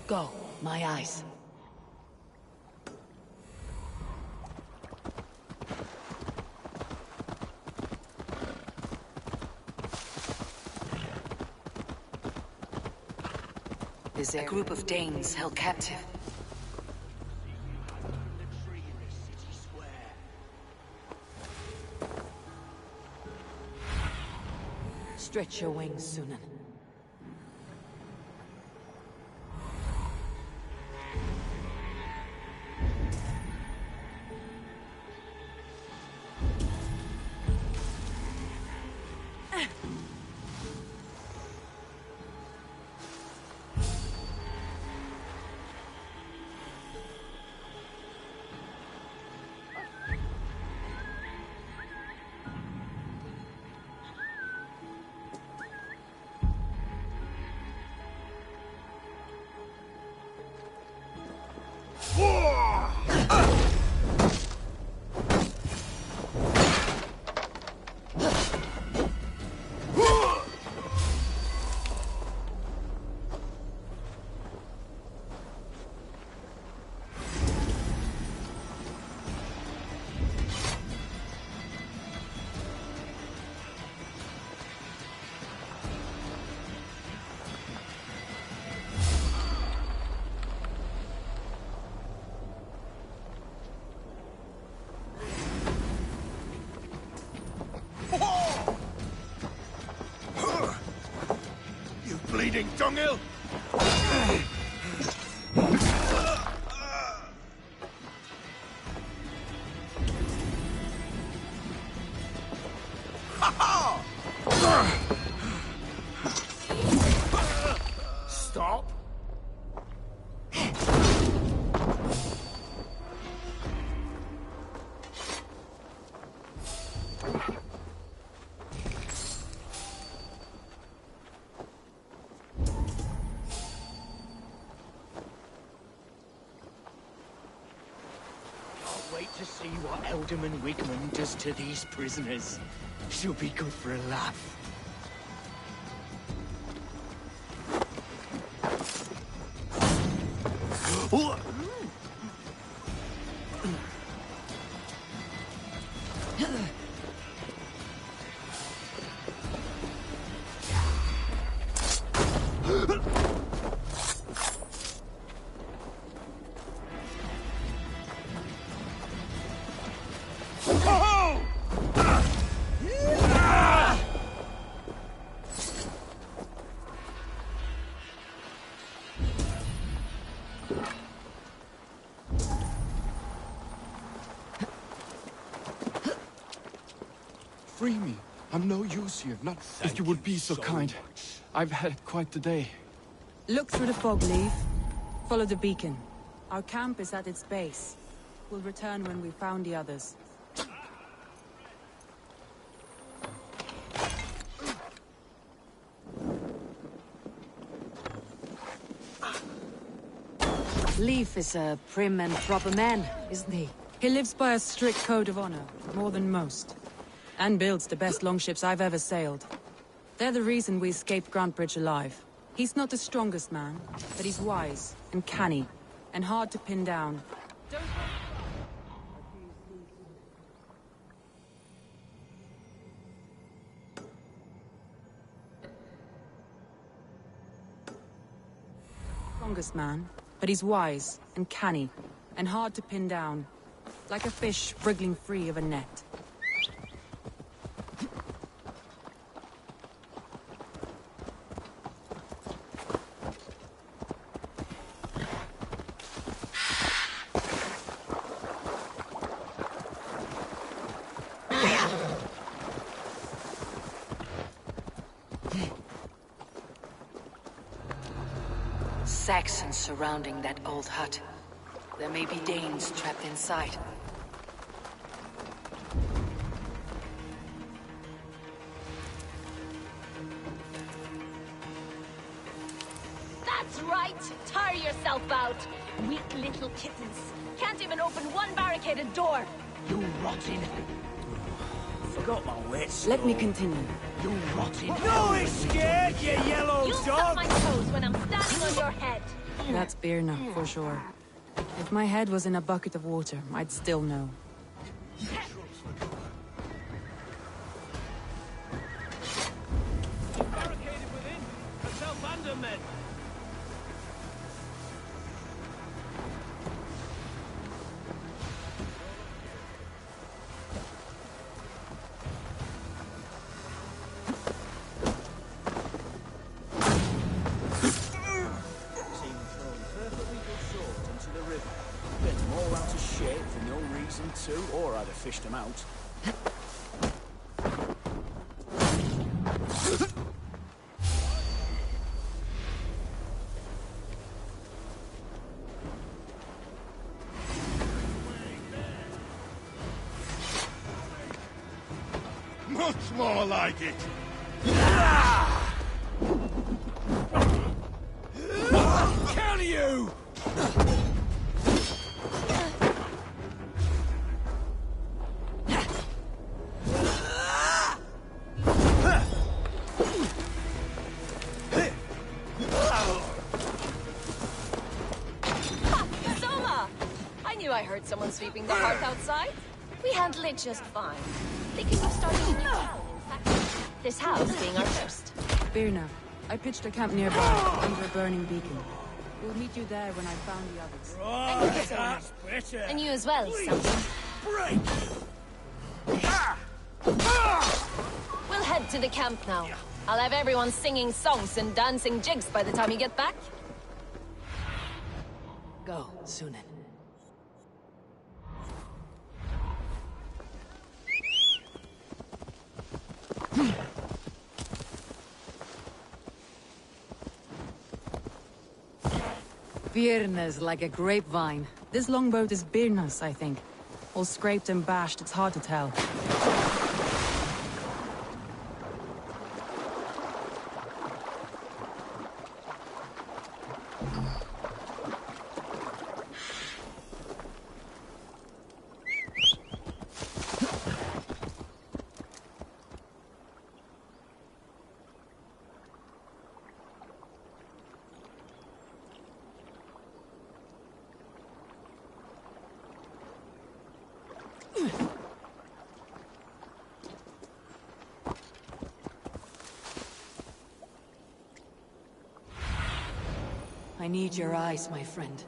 Go, my eyes. A group of Danes held captive. Stretch your wings, Sunan. Bleeding dunghill! Stop! Wait to see what Alderman Wigman does to these prisoners. She'll be good for a laugh. Free me. I'm no use here. Not if you would be so kind. I've had quite the day. Look through the fog, Leaf. Follow the beacon. Our camp is at its base. We'll return when we've found the others. Leif is a prim and proper man, isn't he? He lives by a strict code of honor, more than most. And builds the best longships I've ever sailed. They're the reason we escaped Grantbridge alive. He's not the strongest man, but he's wise and canny and hard to pin down. Strongest man, but he's wise and canny and hard to pin down, like a fish wriggling free of a net. Saxons surrounding that old hut. There may be Danes trapped inside. That's right! Tire yourself out! Weak little kittens. Can't even open one barricaded door! You rotting... Forgot my wits. Let me continue. You rotting... No escape, you yellow You'll dog! stop my toes when I'm standing on your head! That's Birna, for sure. If my head was in a bucket of water, I'd still know. Barricaded within. Myself and her men. To, or I'd have fished them out. Much more like it. Kill you! I heard someone sweeping the hearth outside. We handle it just fine. Thinking of starting a new town, in fact. This house being our first. Birna, I pitched a camp nearby, under a burning beacon. We'll meet you there when I've found the others. Right, that's better. And you as well, something. Break! We'll head to the camp now. I'll have everyone singing songs and dancing jigs by the time you get back. Go, Sunan. Birna's like a grapevine. This longboat is Birna's, I think. All scraped and bashed, it's hard to tell. I need your eyes, my friend.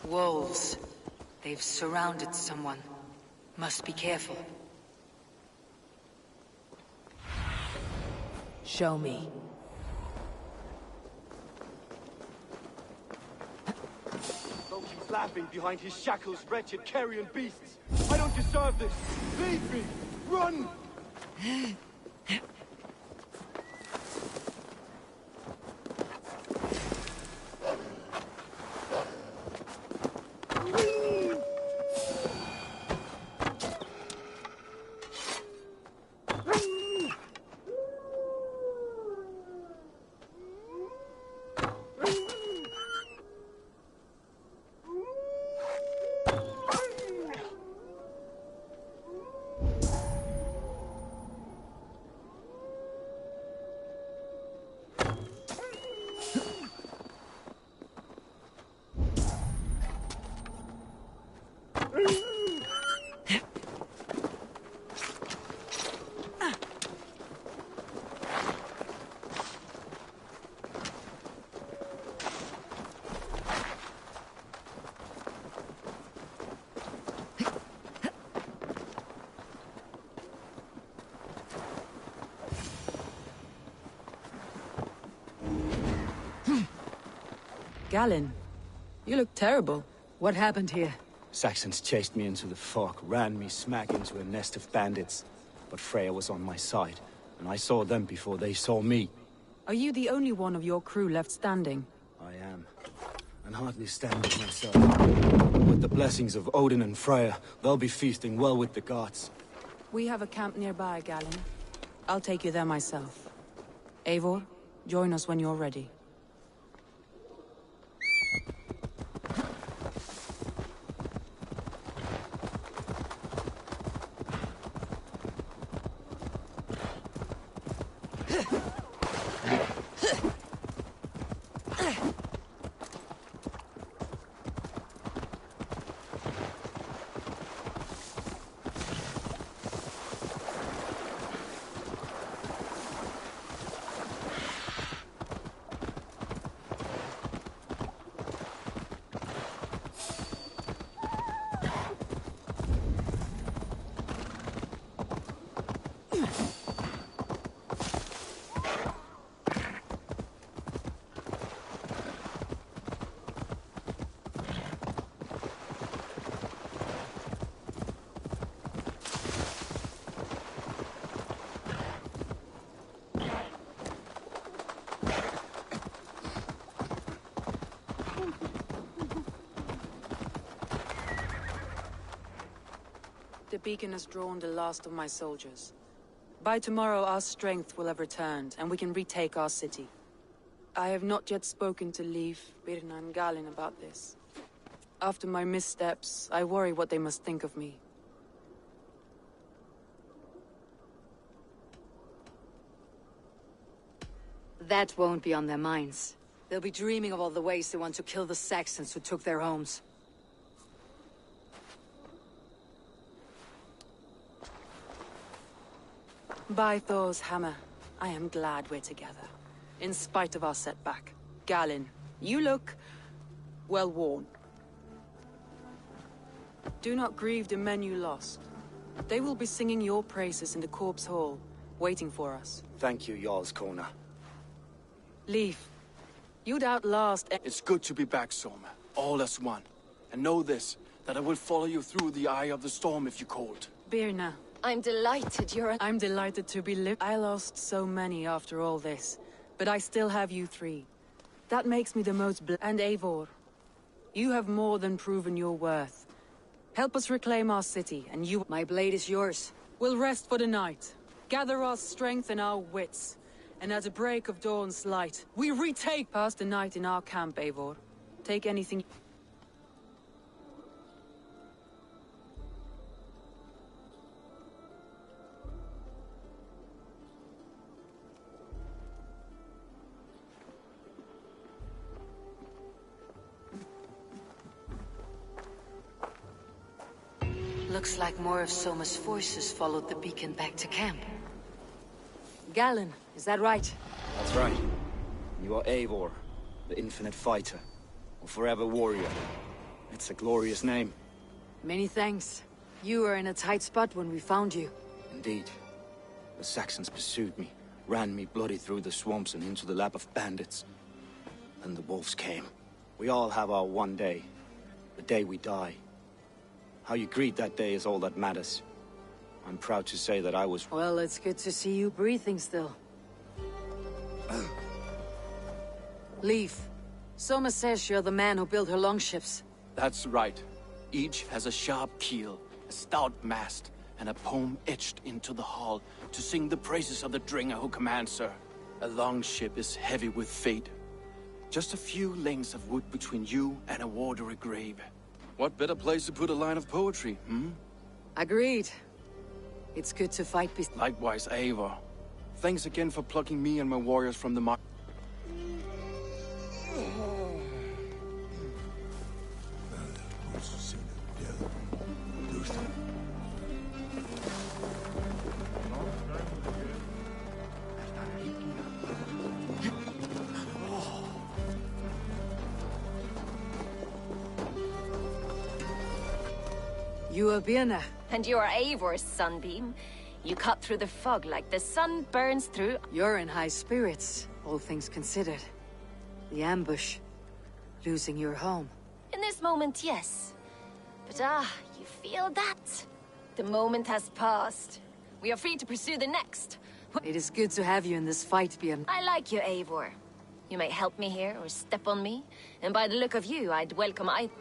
Wolves. They've surrounded someone. Must be careful. Show me. Though he's laughing behind his shackles, wretched carrion beasts. I don't deserve this. Leave me. Run! Galen, you look terrible. What happened here? Saxons chased me into the fog, ran me smack into a nest of bandits. But Freya was on my side, and I saw them before they saw me. Are you the only one of your crew left standing? I am. And hardly standing myself. With the blessings of Odin and Freya, they'll be feasting well with the gods. We have a camp nearby, Galen. I'll take you there myself. Eivor, join us when you're ready. The beacon has drawn the last of my soldiers. By tomorrow our strength will have returned, and we can retake our city. I have not yet spoken to Leif, Birna and Galen about this. After my missteps, I worry what they must think of me. That won't be on their minds. They'll be dreaming of all the ways they want to kill the Saxons who took their homes. By Thor's hammer, I am glad we're together. In spite of our setback. Galen, you look well worn. Do not grieve the men you lost. They will be singing your praises in the corpse hall, waiting for us. Thank you, Jarl's Kona. Leif, you'd outlast... It's good to be back, Soma. All as one. And know this, that I will follow you through the eye of the storm if you called. Birna. I'm delighted you're... I'm delighted to be lived. I lost so many after all this, but I still have you three. That makes me the most And Eivor, you have more than proven your worth. Help us reclaim our city, and you... My blade is yours. We'll rest for the night. Gather our strength and our wits. And at the break of dawn's light, we retake... Pass the night in our camp, Eivor. Take anything... Looks like more of Soma's forces followed the beacon back to camp. Galen, is that right? That's right. You are Eivor, the infinite fighter, or forever warrior. It's a glorious name. Many thanks. You were in a tight spot when we found you. Indeed. The Saxons pursued me, ran me bloody through the swamps and into the lap of bandits. Then the wolves came. We all have our one day. The day we die. How you greet that day is all that matters. I'm proud to say that I was... Well, it's good to see you breathing still. Leif, Soma says you're the man who built her longships. That's right. Each has a sharp keel, a stout mast, and a poem etched into the hull to sing the praises of the Dringer who commands her. A longship is heavy with fate. Just a few lengths of wood between you and a watery grave. What better place to put a line of poetry, hmm? Agreed. It's good to fight Likewise, Eivor. Thanks again for plucking me and my warriors from the mark. You are Birna. And you're Eivor's sunbeam. You cut through the fog like the sun burns through... You're in high spirits, all things considered. The ambush. Losing your home. In this moment, yes. But you feel that? The moment has passed. We are free to pursue the next. It is good to have you in this fight, Bjorn. I like you, Eivor. You may help me here or step on me, and by the look of you, I'd welcome either.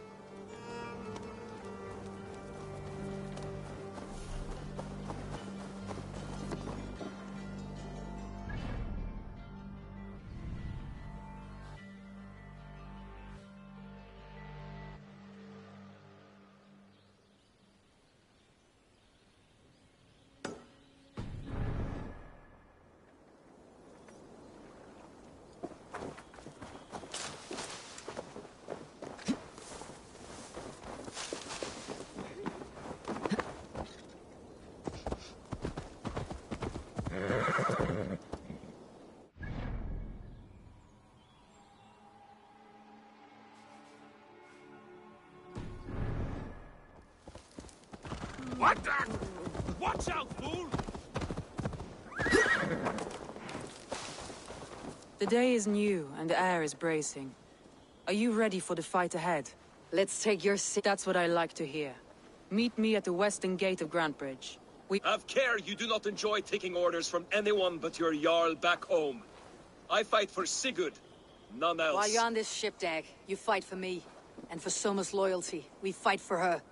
What the? Watch out, fool! The day is new, and the air is bracing. Are you ready for the fight ahead? Let's take your seat. That's what I like to hear. Meet me at the western gate of Grantbridge. Have care you do not enjoy taking orders from anyone but your Jarl back home. I fight for Sigurd, none else. While you're on this ship, Dag, you fight for me. And for Soma's loyalty, we fight for her.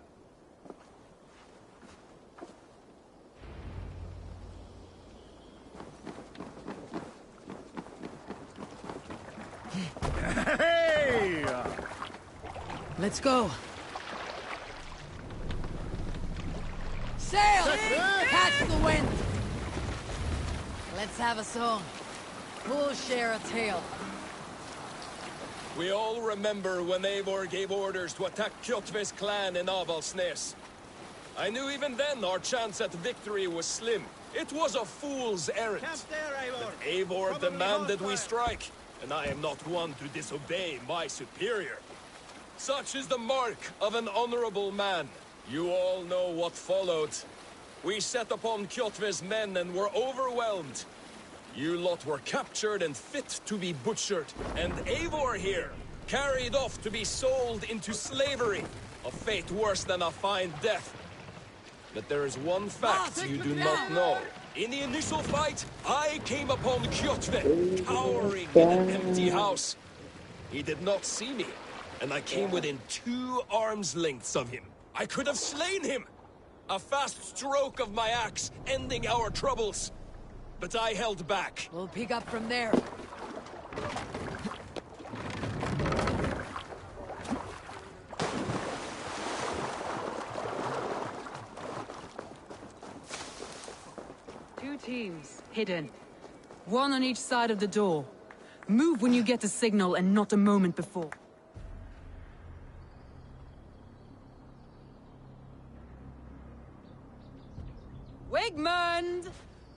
Hey! Let's go. Sail! Catch the wind! Let's have a song. We'll share a tale. We all remember when Eivor gave orders to attack Kjotve's clan in Avaldsnes. I knew even then our chance at victory was slim. It was a fool's errand. But Eivor demanded we strike, and I am not one to disobey my superior. Such is the mark of an honorable man. You all know what followed. We set upon Kjotve's men and were overwhelmed. You lot were captured and fit to be butchered, and Eivor here, carried off to be sold into slavery. A fate worse than a fine death. But there is one fact you do not know. In the initial fight, I came upon Kjotve, cowering in an empty house. He did not see me, and I came within 2 arms lengths of him. I could have slain him! A fast stroke of my axe, ending our troubles. But I held back. We'll pick up from there. Two teams, hidden. One on each side of the door. Move when you get the signal and not a moment before. Wigmund!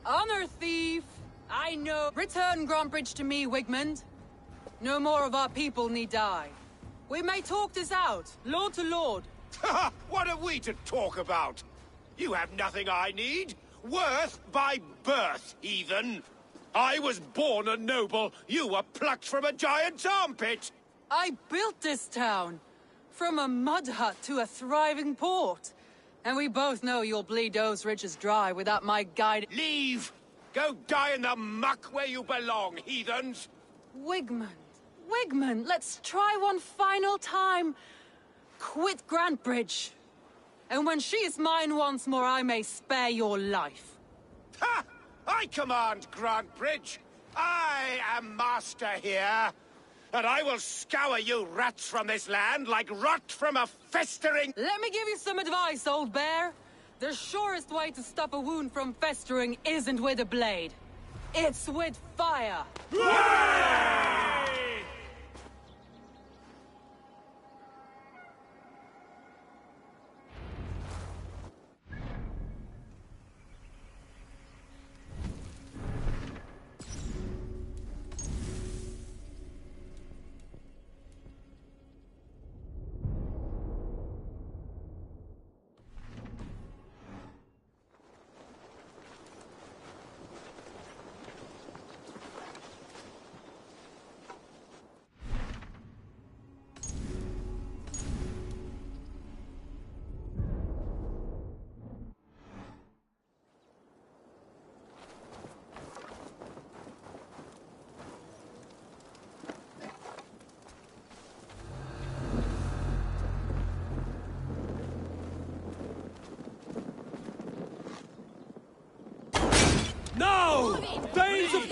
Honor thief! I know. Return Grantbridge to me, Wigmund. No more of our people need die. We may talk this out, lord to lord. What are we to talk about? You have nothing I need. Worth by birth, heathen. I was born a noble. You were plucked from a giant's armpit. I built this town. From a mud hut to a thriving port. And we both know you'll bleed those riches dry without my guide. Leave! Go die in the muck where you belong, heathens! Wigmund, Wigmund, let's try one final time. Quit Grantbridge. And when she is mine once more, I may spare your life. Ha! I command Grantbridge. I am master here. And I will scour you rats from this land like rot from a festering... Let me give you some advice, old bear. The surest way to stop a wound from festering isn't with a blade. It's with fire.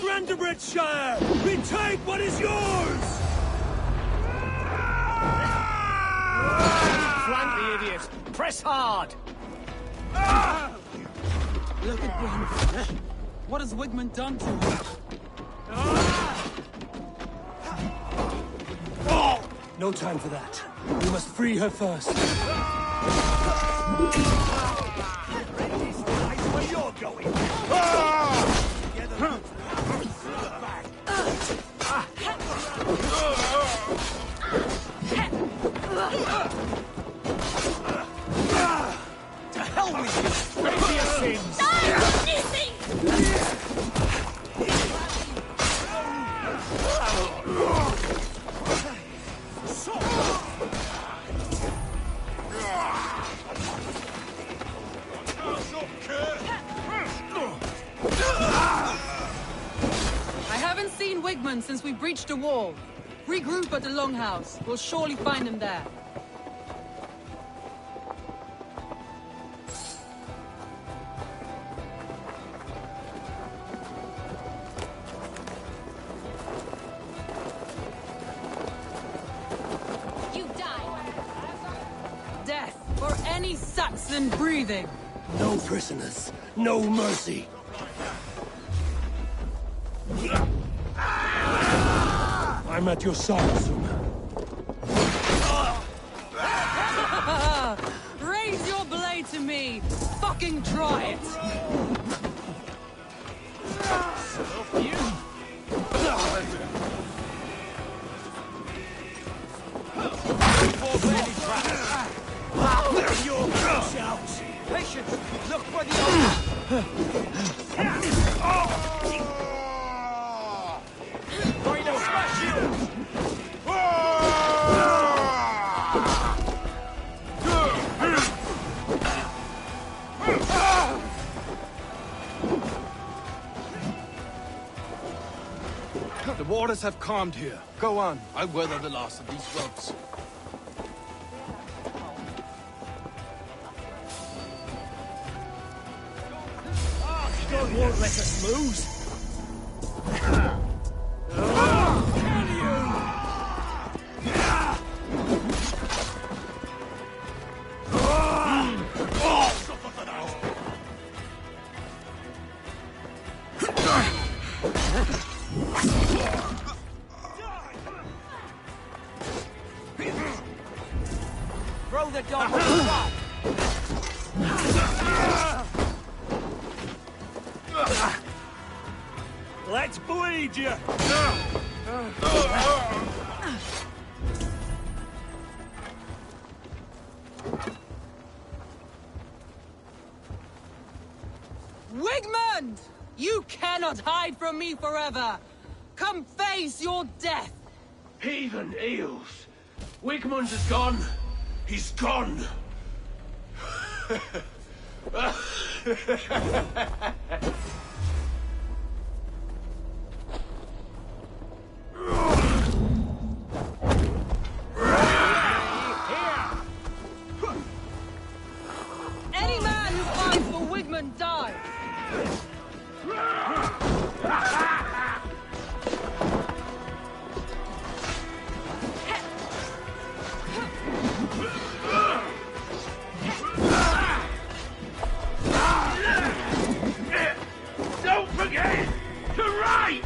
Brandenburgshire! Retake what is yours! Flank the idiot! Press hard! Look at Brandenburg. What has Wigmund done to her? No time for that. We must free her first. Where you're going? To hell with you! Pay for your sins! I haven't seen Wigmund since we breached the wall. Regroup at the Longhouse. We'll surely find him there. You die! Death for any Saxon breathing. No prisoners, no mercy. I'm at your side soon. Raise your blade to me. Fucking try it. Patience! Look for the Rhino smash you! The waters have calmed here. Go on. I'll weather the last of these ropes. God won't let us lose. Throw the dog on the rock! Let's bleed you! Wigmund! You cannot hide from me forever. Come face your death. Heathen eels! Wigmund is gone! He's gone! Any man who fights for Wigmund dies. Don't forget to write!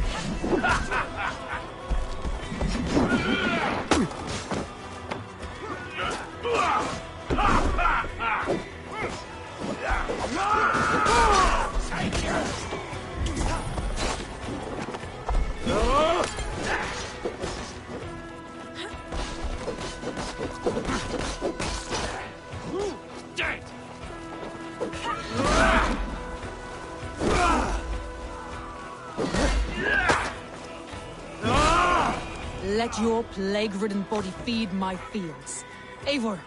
Dead! Let your plague-ridden body feed my fields. Eivor.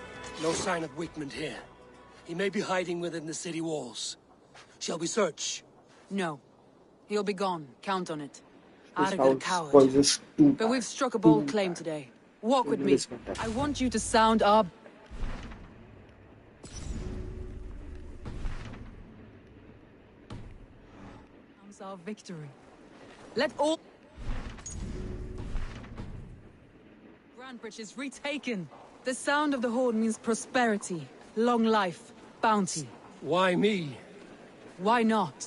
No sign of Wigmund here. He may be hiding within the city walls. Shall we search? No. He'll be gone. Count on it. This Arg a house coward. poisons too But we've struck a bold claim today. Walk with me. I want you to sound our... Comes our victory. Let all... Grantbridge is retaken. The sound of the horn means prosperity, long life, bounty. Why me? Why not?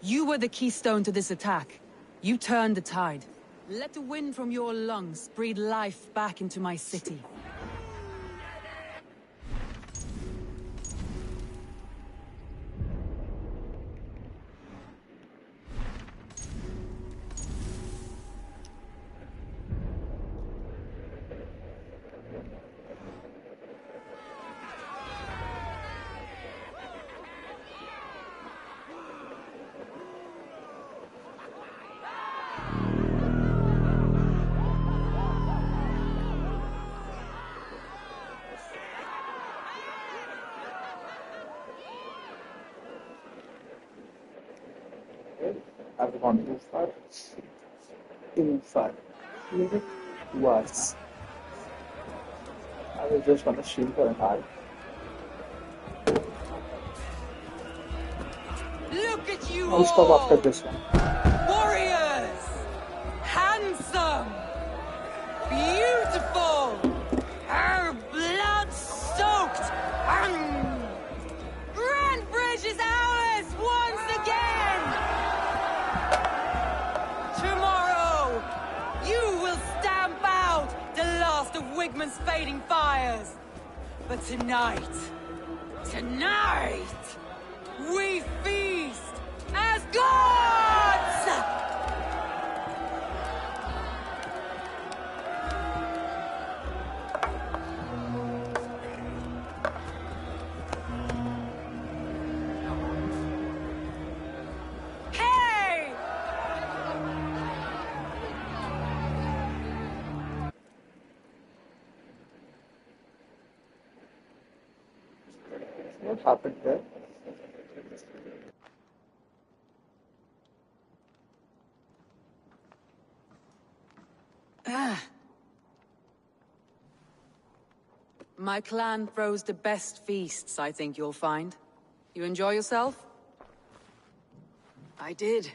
You were the keystone to this attack. You turned the tide. Let the wind from your lungs breathe life back into my city. I've gone too far. Too far. Maybe twice. I was just gonna shield her heart. Look at you I'll stop all! after this one. Warriors! Handsome! Beautiful! Her blood-soaked! Grantbridge is ours once again! Tomorrow, you will stamp out the last of Wigmund's fading fires. But tonight, we feast as gods! Hey! What happened there? My clan throws the best feasts, I think you'll find. You enjoy yourself? I did.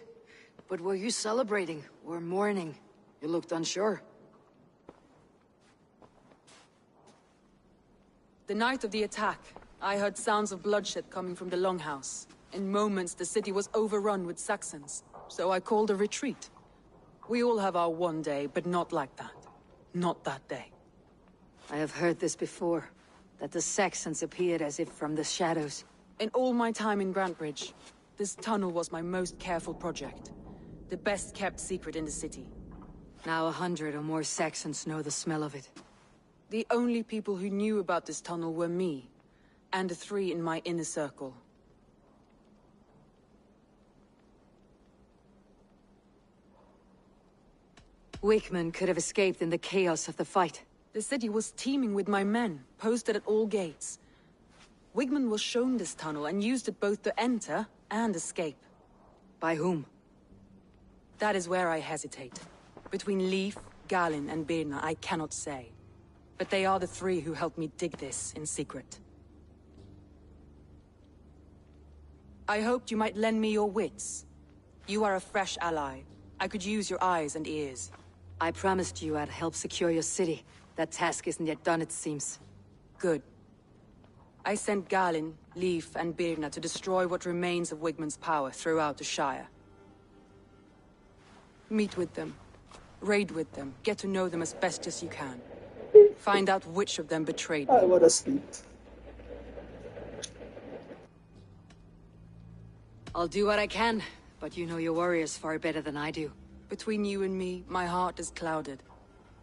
But were you celebrating or mourning? You looked unsure. The night of the attack, I heard sounds of bloodshed coming from the Longhouse. In moments, the city was overrun with Saxons, so I called a retreat. We all have our one day, but not like that. Not that day. I have heard this before, that the Saxons appeared as if from the shadows. In all my time in Grantbridge, this tunnel was my most careful project. The best kept secret in the city. Now 100 or more Saxons know the smell of it. The only people who knew about this tunnel were me, and the 3 in my inner circle. Wigmund could have escaped in the chaos of the fight. The city was teeming with my men, posted at all gates. Wigmund was shown this tunnel and used it both to enter and escape. By whom? That is where I hesitate. Between Leif, Galin, and Birna, I cannot say. But they are the 3 who helped me dig this in secret. I hoped you might lend me your wits. You are a fresh ally. I could use your eyes and ears. I promised you I'd help secure your city. That task isn't yet done, it seems. Good. I sent Galin, Leif, and Birna to destroy what remains of Wigmund's power throughout the Shire. Meet with them. Raid with them. Get to know them as best as you can. Find out which of them betrayed me. I was asleep. I'll do what I can, but you know your warriors far better than I do. Between you and me, my heart is clouded.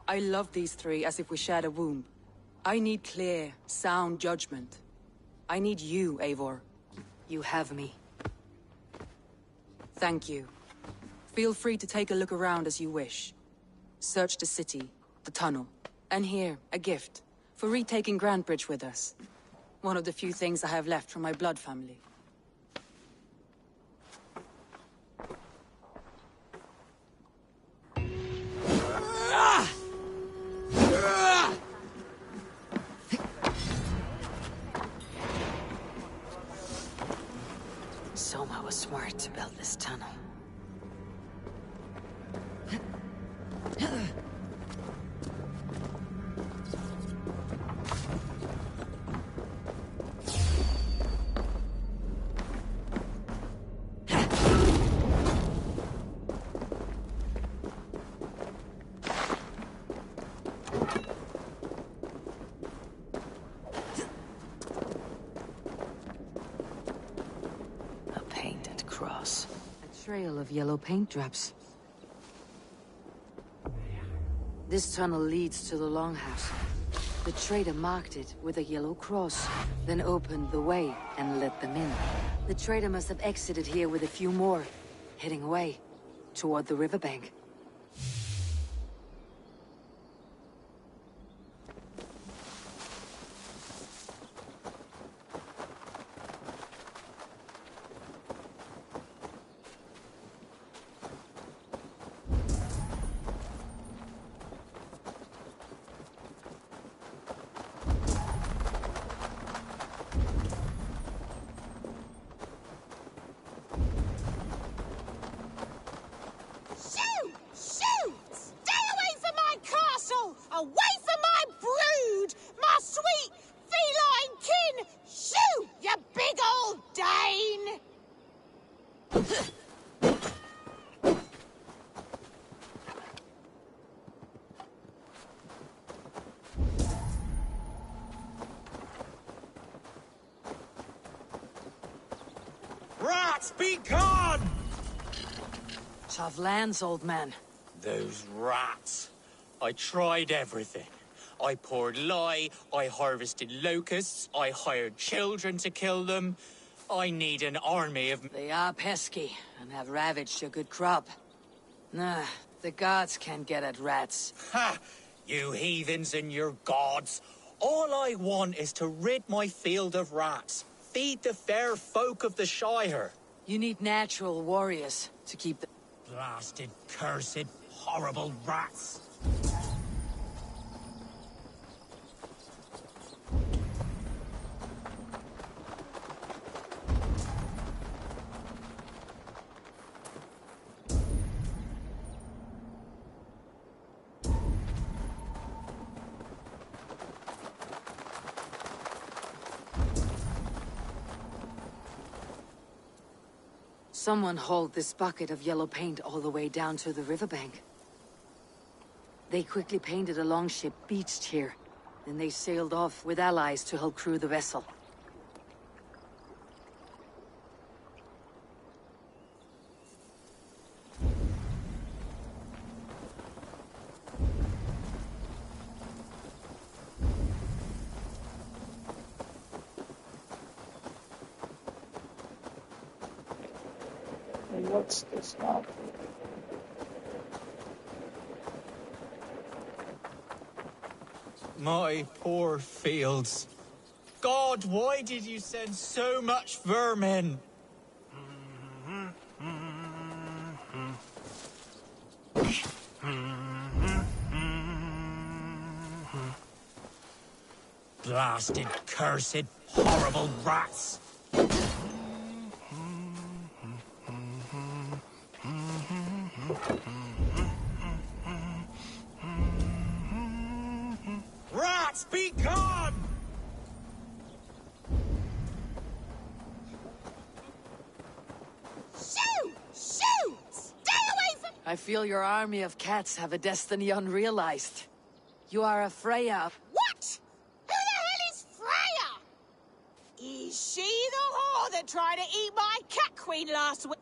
I love these 3 as if we shared a womb. I need clear, sound judgment. I need you, Eivor. You have me. Thank you. Feel free to take a look around as you wish. Search the city, the tunnel, and here, a gift, for retaking Grantbridge with us. One of the few things I have left from my blood family. Soma was smart to build this tunnel. trail of yellow paint drops. This tunnel leads to the Longhouse. The trader marked it with a yellow cross, then opened the way and let them in. The trader must have exited here with a few more, heading away toward the riverbank. Away from my brood! My sweet feline kin! Shoo, you big old Dane! Rats, be gone! Tough lands, old man. Those rats. I tried everything. I poured lye, I harvested locusts, I hired children to kill them. I need an army of... They are pesky, and have ravaged a good crop. Nah, the gods can't get at rats. Ha! You heathens and your gods. All I want is to rid my field of rats. Feed the fair folk of the Shire. You need natural warriors to keep the... Blasted, cursed, horrible rats. Someone hauled this bucket of yellow paint all the way down to the riverbank. They quickly painted a longship beached here. Then they sailed off with allies to help crew the vessel. What's this now? My poor fields. God, why did you send so much vermin? Blasted, cursed, horrible rats! Rats, be gone! Shoo! Shoo! Stay away from... I feel your army of cats have a destiny unrealized. You are a Freya. What? Who the hell is Freya? Is she the whore that tried to eat my cat queen last week?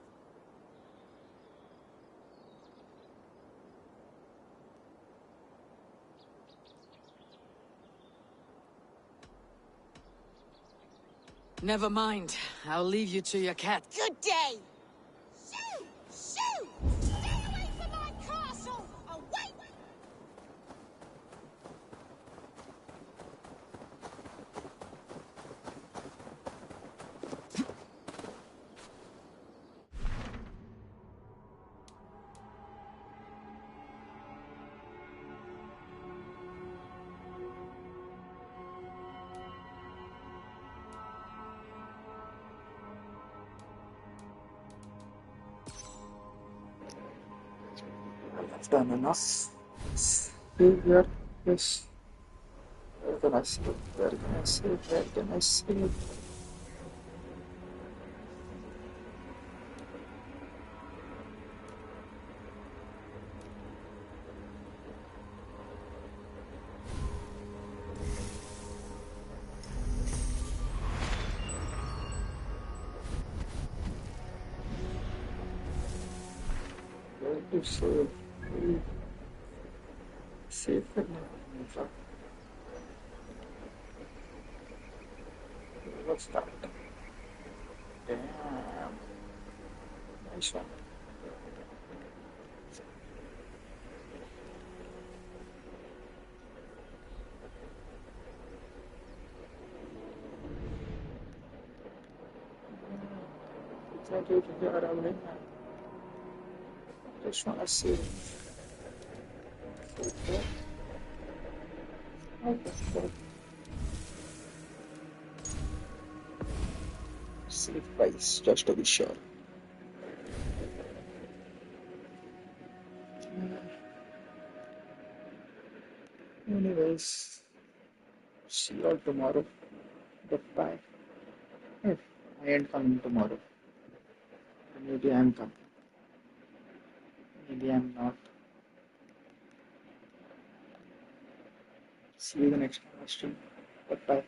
Never mind. I'll leave you to your cat. Good day. Shoo! Shoo! Stay away from my castle! Away! I've done enough. Where is... Where can I save? Where can I save? Where can I save? to save. Save for now. What's that? Damn. Nice one. Exactly to get around in now. Just wanna see. Okay. Okay. Save price, just to be sure. Anyways, see you all tomorrow. Goodbye. I ain't coming tomorrow. Maybe I'm coming. Maybe I'm not. See you the next time I stream. Goodbye.